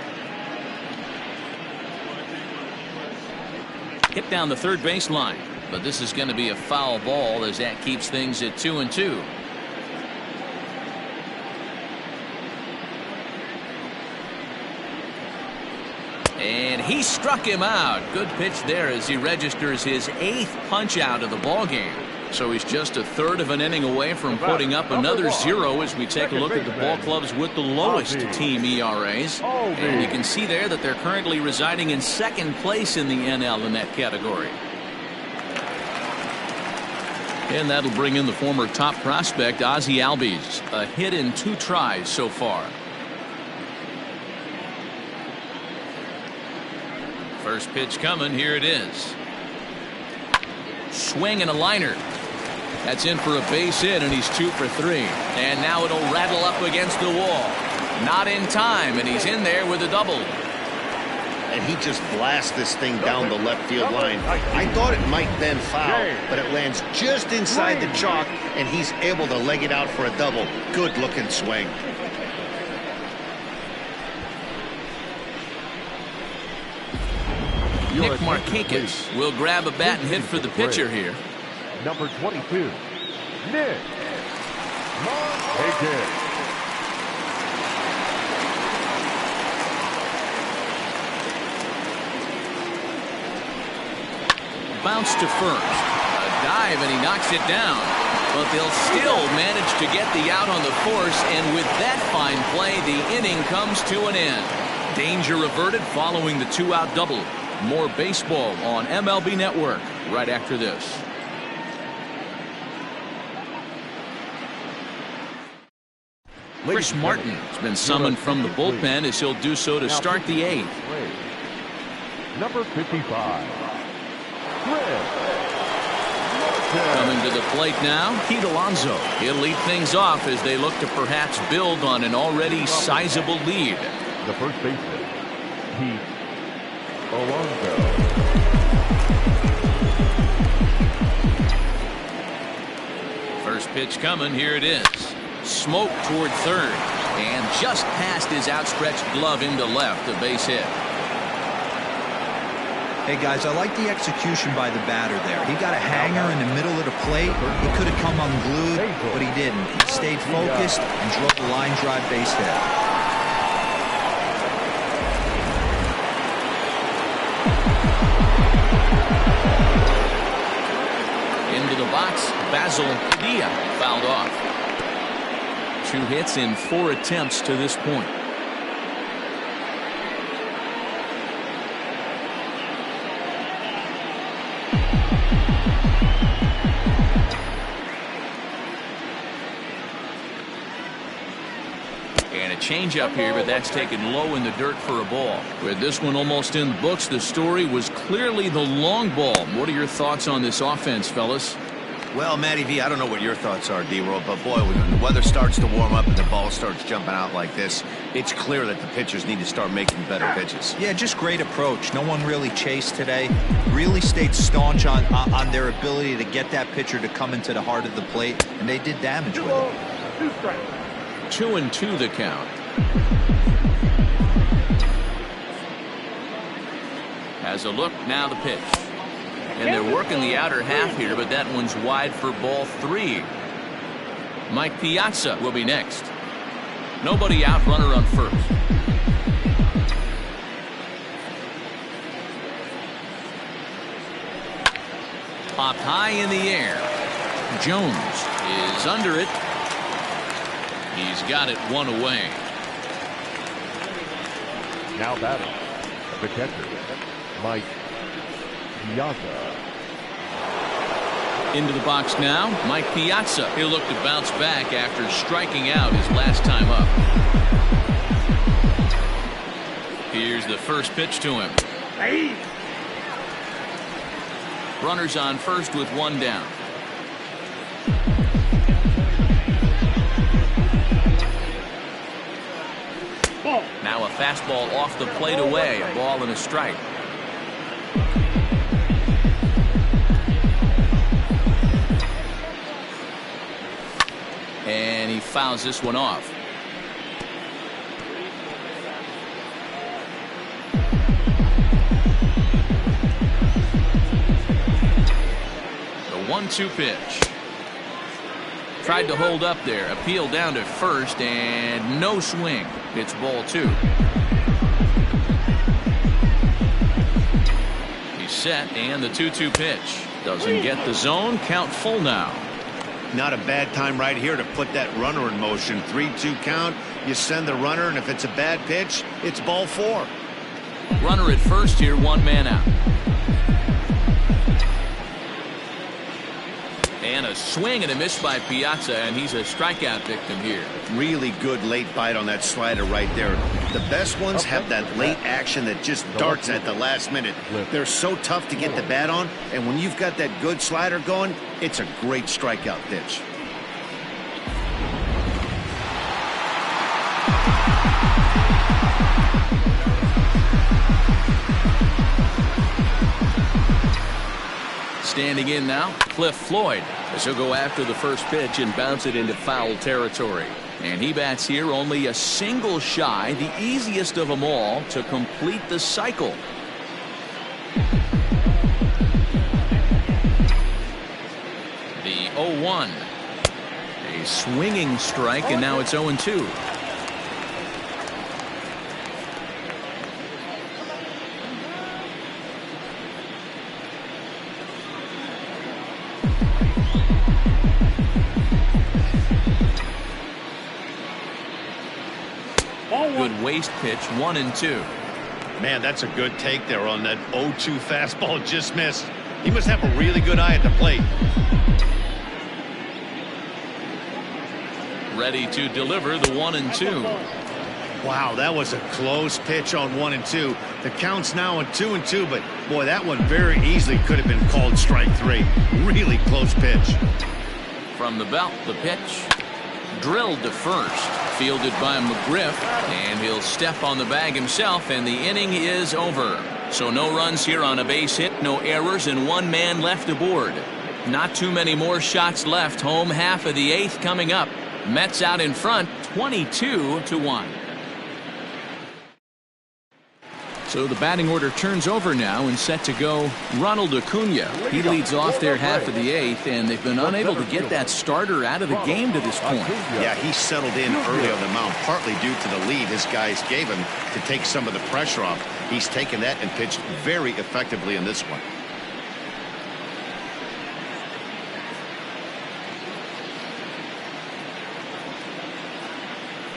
S1: Hit down the third baseline, but this is going to be a foul ball as that keeps things at 2-2. And he struck him out. Good pitch there as he registers his 8th punch out of the ball game. So he's just a 1/3 of an inning away from putting up another 0 as we take a look at the ball clubs with the lowest team ERAs. And you can see there that they're currently residing in 2nd place in the NL in that category. And that'll bring in the former top prospect Ozzie Albies. A hit in 2 tries so far. First pitch coming. Here it is. Swing and a liner. That's in for a base hit, and he's 2 for 3. And now it'll rattle up against the wall. Not in time, and he's in there with a double.
S2: And he just blasts this thing down the left field line. I thought it might then foul, but it lands just inside the chalk, and he's able to leg it out for a double. Good looking swing.
S1: Nick Markakis will grab a bat and hit for the pitcher here.
S3: Number 22, Nick Markakis.
S1: Bounce to first. A dive, and he knocks it down. But they'll still manage to get the out on the force, and with that fine play, the inning comes to an end. Danger averted following the 2-out double. More baseball on MLB Network right after this. Chris Martin has been summoned from the bullpen as he'll do so to start the 8th.
S3: Number 55,
S1: Coming to the plate now, Pete Alonso. He'll lead things off as they look to perhaps build on an already sizable lead.
S3: The first baseman, Pete Alonso.
S1: First pitch coming. Here it is. Smoke toward third, and just past his outstretched glove into left, a base hit.
S4: Hey guys, I like the execution by the batter there. He got a hanger in the middle of the plate. He could have come unglued, but he didn't. He stayed focused and drove the line drive base hit.
S1: Into the box, Basil Padilla fouled off. 2 hits in 4 attempts to this point. And a changeup here, but that's taken low in the dirt for a ball. With this one almost in the books, the story was clearly the long ball. What are your thoughts on this offense, fellas?
S2: Well, Matty V, I don't know what your thoughts are, D-Roll, but boy, when the weather starts to warm up and the ball starts jumping out like this, it's clear that the pitchers need to start making better pitches.
S4: Yeah, just great approach. No one really chased today. Really stayed staunch on their ability to get that pitcher to come into the heart of the plate, and they did damage with it.
S1: 2-2 the count. Has a look, now the pitch. And they're working the outer half here, but that one's wide for ball 3. Mike Piazza will be next. Nobody out, runner on first. Popped high in the air. Jones is under it. He's got it 1 away.
S3: Now batting, the catcher, Mike Piazza.
S1: Into the box now, Mike Piazza. He'll look to bounce back after striking out his last time up. Here's the first pitch to him.
S5: Hey.
S1: Runners on first with 1 down. Now a fastball off the plate away, a ball and a strike. And he fouls this one off. The 1-2 pitch. Tried to hold up there. Appeal down to first, and no swing. It's ball 2. He's set, and the 2-2 pitch. Doesn't get the zone. Count full now.
S2: Not a bad time right here to put that runner in motion. 3-2 count. You send the runner, and if it's a bad pitch, it's ball 4.
S1: Runner at first here, 1 man out. And a swing and a miss by Piazza, and he's a strikeout victim here.
S2: Really good late bite on that slider right there. The best ones have that late action that just darts at the last minute. They're so tough to get the bat on, and when you've got that good slider going, it's a great strikeout pitch.
S1: Standing in now, Cliff Floyd, as he'll go after the first pitch and bounce it into foul territory. And he bats here only a single shy, the easiest of them all to complete the cycle. The 0-1. A swinging strike, and now it's 0-2. Good waist pitch, 1-2.
S2: Man, that's a good take there on that 0-2 fastball just missed. He must have a really good eye at the plate.
S1: Ready to deliver the 1-2.
S2: Wow, that was a close pitch on 1-2. The count's now on 2-2, but boy, that one very easily could have been called strike 3. Really close pitch.
S1: From the belt, the pitch. Drilled to first, fielded by McGriff, and he'll step on the bag himself, and the inning is over. So no runs here on a base hit, no errors, and one man left aboard. Not too many more shots left. Home half of the 8th coming up. Mets out in front, 22-1. So the batting order turns over now and set to go Ronald Acuna. He leads off their half of the 8th, and they've been unable to get that starter out of the game to this point.
S2: Yeah, he settled in early on the mound, partly due to the lead his guys gave him to take some of the pressure off. He's taken that and pitched very effectively in this one.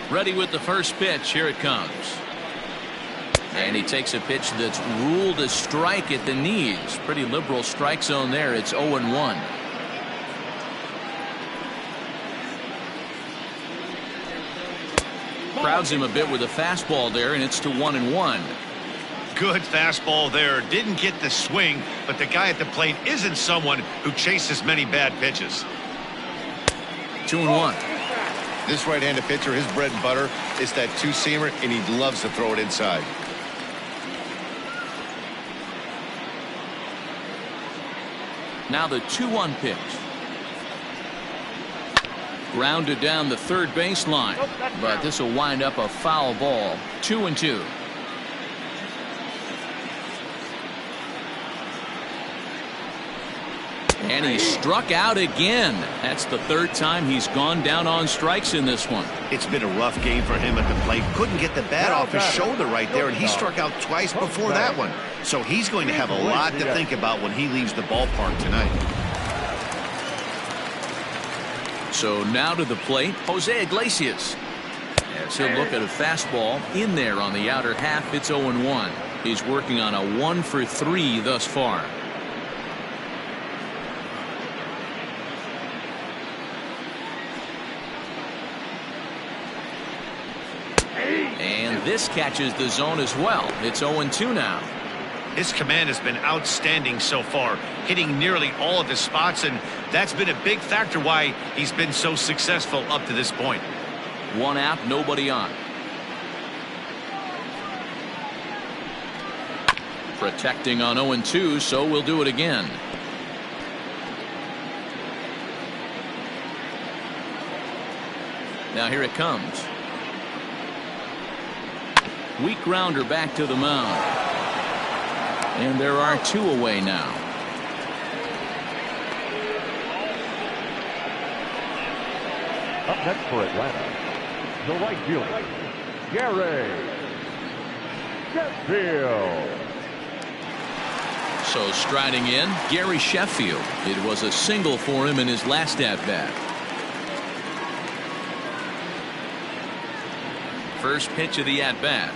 S1: Ready with the first pitch. Here it comes. And he takes a pitch that's ruled a strike at the knees. Pretty liberal strike zone there. It's 0-1. Crowds him a bit with a fastball there, and it's to 1-1.
S2: Good fastball there. Didn't get the swing, but the guy at the plate isn't someone who chases many bad pitches.
S1: 2-1.
S2: This right-handed pitcher, his bread and butter is that two-seamer, and he loves to throw it inside.
S1: Now the 2-1 pitch. Grounded down the third baseline, but this will wind up a foul ball. 2-2. And he struck out again. That's the third time he's gone down on strikes in this one.
S2: It's been a rough game for him at the plate. Couldn't get the bat off his shoulder right there, and he struck out twice before that one. So he's going to have a lot to think about when he leaves the ballpark tonight.
S1: So now to the plate, Jose Iglesias. As he'll look at a fastball in there on the outer half, it's 0-1. He's working on a 1-for-3 thus far. And this catches the zone as well. It's 0-2 now.
S2: His command has been outstanding so far, hitting nearly all of his spots, and that's been a big factor why he's been so successful up to this point.
S1: One out, nobody on. Protecting on 0-2, so we'll do it again. Now here it comes. Weak grounder back to the mound. And there are 2 away now.
S3: Up next for Atlanta, the right fielder, Gary Sheffield.
S1: So striding in, Gary Sheffield. It was a single for him in his last at-bat. First pitch of the at-bat.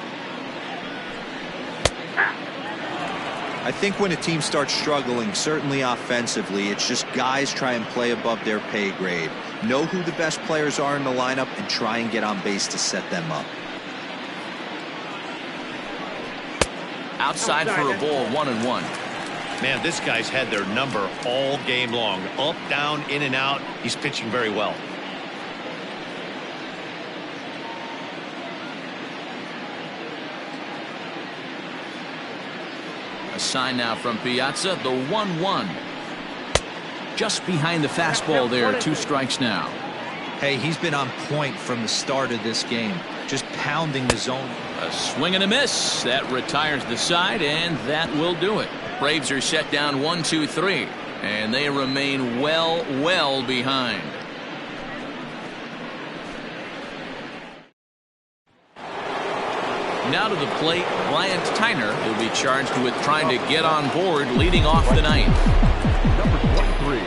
S4: I think when a team starts struggling, certainly offensively, it's just guys try and play above their pay grade. Know who the best players are in the lineup and try and get on base to set them up.
S1: Outside for a ball, 1-1.
S2: Man, this guy's had their number all game long. Up, down, in and out. He's pitching very well.
S1: A sign now from Piazza, the 1-1. Just behind the fastball there, 2 strikes now.
S4: Hey, he's been on point from the start of this game, just pounding the zone.
S1: A swing and a miss. That retires the side, and that will do it. Braves are set down 1-2-3, and they remain well behind. Now to the plate, Bryant Tyner will be charged with trying to get on board leading off the ninth.
S3: Number 23.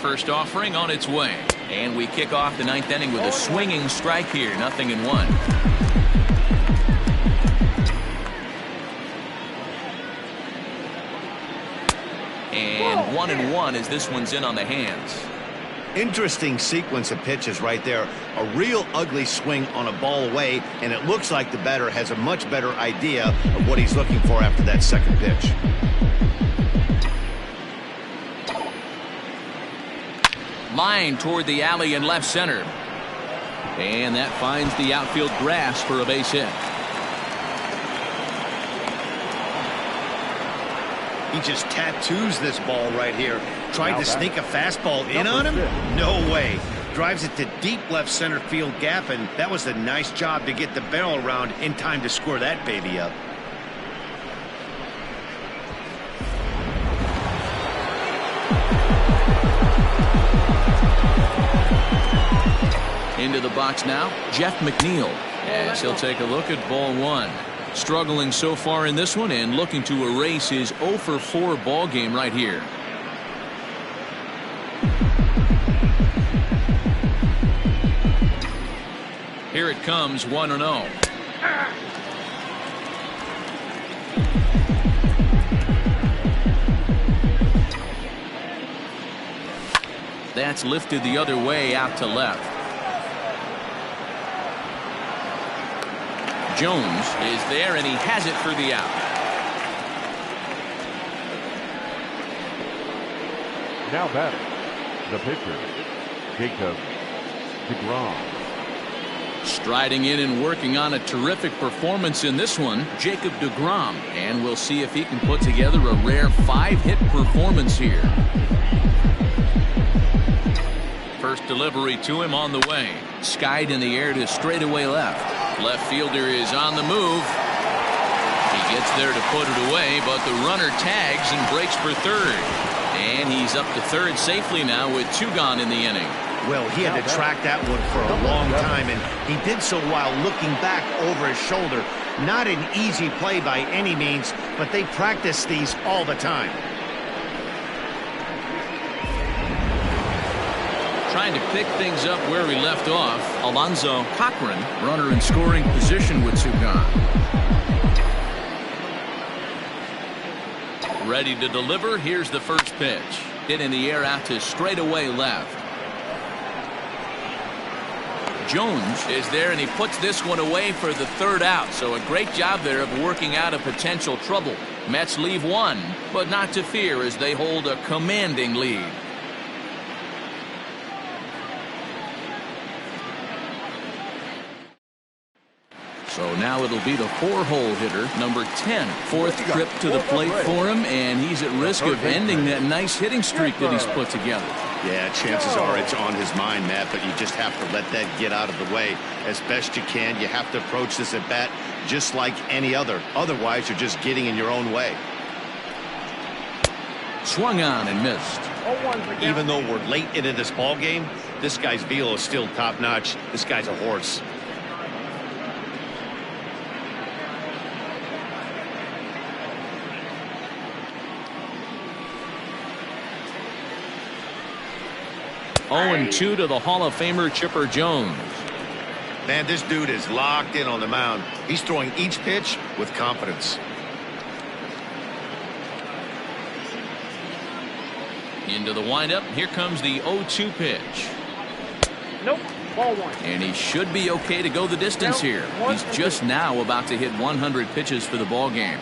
S1: First offering on its way. And we kick off the ninth inning with a swinging strike here, 0-1. And 1-1 as this one's in on the hands.
S2: Interesting sequence of pitches right there. A real ugly swing on a ball away, and it looks like the batter has a much better idea of what he's looking for after that second pitch.
S1: Line toward the alley in left center. And that finds the outfield grass for a base hit.
S2: He just tattoos this ball right here. Tried to sneak a fastball in on him? No way. Drives it to deep left center field gap, and that was a nice job to get the barrel around in time to score that baby up.
S1: Into the box now, Jeff McNeil, as he'll take a look at ball 1. Struggling so far in this one and looking to erase his 0-for-4 ball game right here. Here it comes, 1-0. That's lifted the other way out to left. Jones is there, and he has it for the out.
S3: Now batting, the pitcher, Jacob deGrom.
S1: Striding in and working on a terrific performance in this one, Jacob deGrom, and we'll see if he can put together a rare 5-hit performance here. First delivery to him on the way. Skied in the air to straightaway left. Left fielder is on the move. He gets there to put it away, but the runner tags and breaks for third. And he's up to third safely now with 2 gone in the inning.
S2: Well, he had to track that one for a long time, and he did so while looking back over his shoulder. Not an easy play by any means, but they practice these all the time.
S1: Trying to pick things up where we left off, Alonzo Cochran, runner in scoring position with 2 gone. Ready to deliver. Here's the first pitch. Hit in the air out to straightaway left. Jones is there, and he puts this one away for the 3rd out. So a great job there of working out a potential trouble. Mets leave 1, but not to fear as they hold a commanding lead. So now it'll be the 4-hole hitter, number 10. 4th trip to the plate for him, and he's at risk of ending that nice hitting streak that he's put together.
S2: Yeah, chances are it's on his mind, Matt, but you just have to let that get out of the way as best you can. You have to approach this at bat just like any other. Otherwise, you're just getting in your own way.
S1: Swung on and missed.
S2: Even though we're late into this ball game, this guy's velo is still top-notch. This guy's a horse.
S1: Oh, 2 to the Hall of Famer Chipper Jones.
S2: Man, this dude is locked in on the mound. He's throwing each pitch with confidence.
S1: Into the windup. Here comes the 0-2 pitch.
S5: Nope. Ball one.
S1: And he should be okay to go the distance here. He's just now about to hit 100 pitches for the ball game.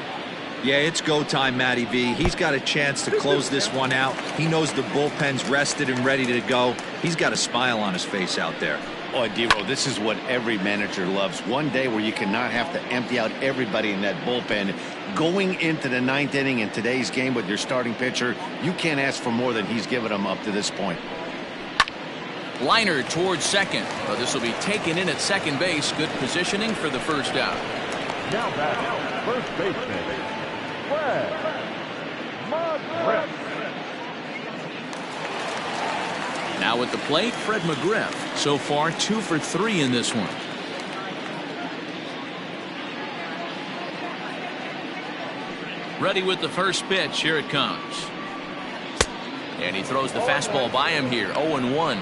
S4: Yeah, it's go time, Matty V. He's got a chance to close this one out. He knows the bullpen's rested and ready to go. He's got a smile on his face out there.
S2: Oh, D-Roll, this is what every manager loves. One day where you cannot have to empty out everybody in that bullpen. Going into the 9th inning in today's game with your starting pitcher, you can't ask for more than he's given them up to this point.
S1: Liner towards second. This will be taken in at second base. Good positioning for the first out.
S3: Now batting, first baseman, Fred McGriff.
S1: Now at the plate, Fred McGriff. So far, 2 for 3 in this one. Ready with the first pitch. Here it comes. And he throws the fastball by him here. 0-1.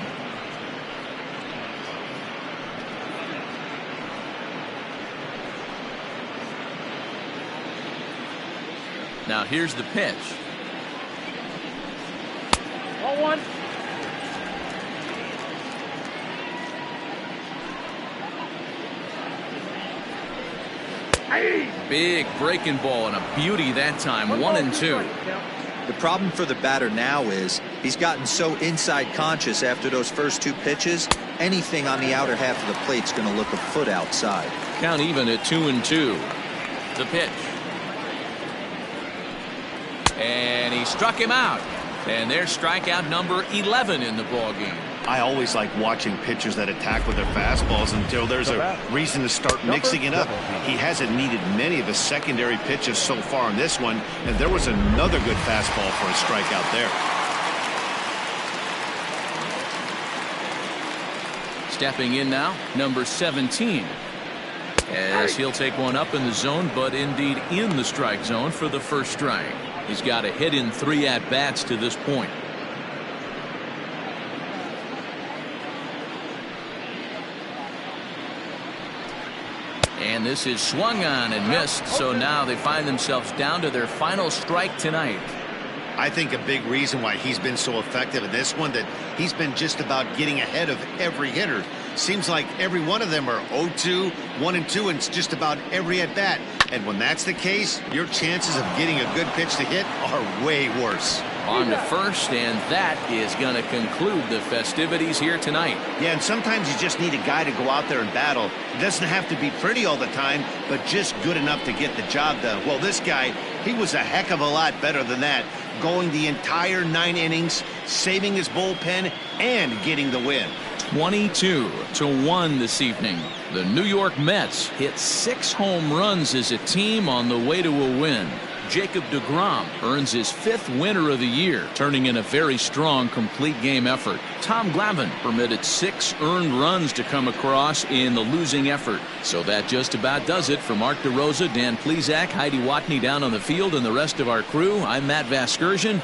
S1: Now here's the pitch.
S5: 1-1.
S1: Big breaking ball and a beauty that time. 1-2.
S4: The problem for the batter now is he's gotten so inside conscious after those first 2 pitches. Anything on the outer half of the plate's going to look a foot outside.
S1: Count even at 2-2. The pitch. And he struck him out. And there's strikeout number 11 in the ball game.
S2: I always like watching pitchers that attack with their fastballs until there's a reason to start mixing it up. He hasn't needed many of his secondary pitches so far in this one, and there was another good fastball for a strikeout there.
S1: Stepping in now, number 17. As he'll take one up in the zone, but indeed in the strike zone for the first strike. He's got a hit in 3 at-bats to this point. And this is swung on and missed, so now they find themselves down to their final strike tonight.
S2: I think a big reason why he's been so effective in this one, that he's been just about getting ahead of every hitter. Seems like every one of them are 0-2, 1-2, and it's just about every at bat. And when that's the case, your chances of getting a good pitch to hit are way worse.
S1: On to first, and that is going to conclude the festivities here tonight.
S2: Yeah, and sometimes you just need a guy to go out there and battle. It doesn't have to be pretty all the time, but just good enough to get the job done. Well, this guy, he was a heck of a lot better than that, going the entire 9 innings, saving his bullpen, and getting the win.
S1: 22-1 this evening. The New York Mets hit 6 home runs as a team on the way to a win. Jacob deGrom earns his 5th winner of the year, turning in a very strong complete game effort. Tom Glavine permitted 6 earned runs to come across in the losing effort. So that just about does it. For Mark DeRosa, Dan Plesac, Heidi Watney down on the field, and the rest of our crew, I'm Matt Vasgersian.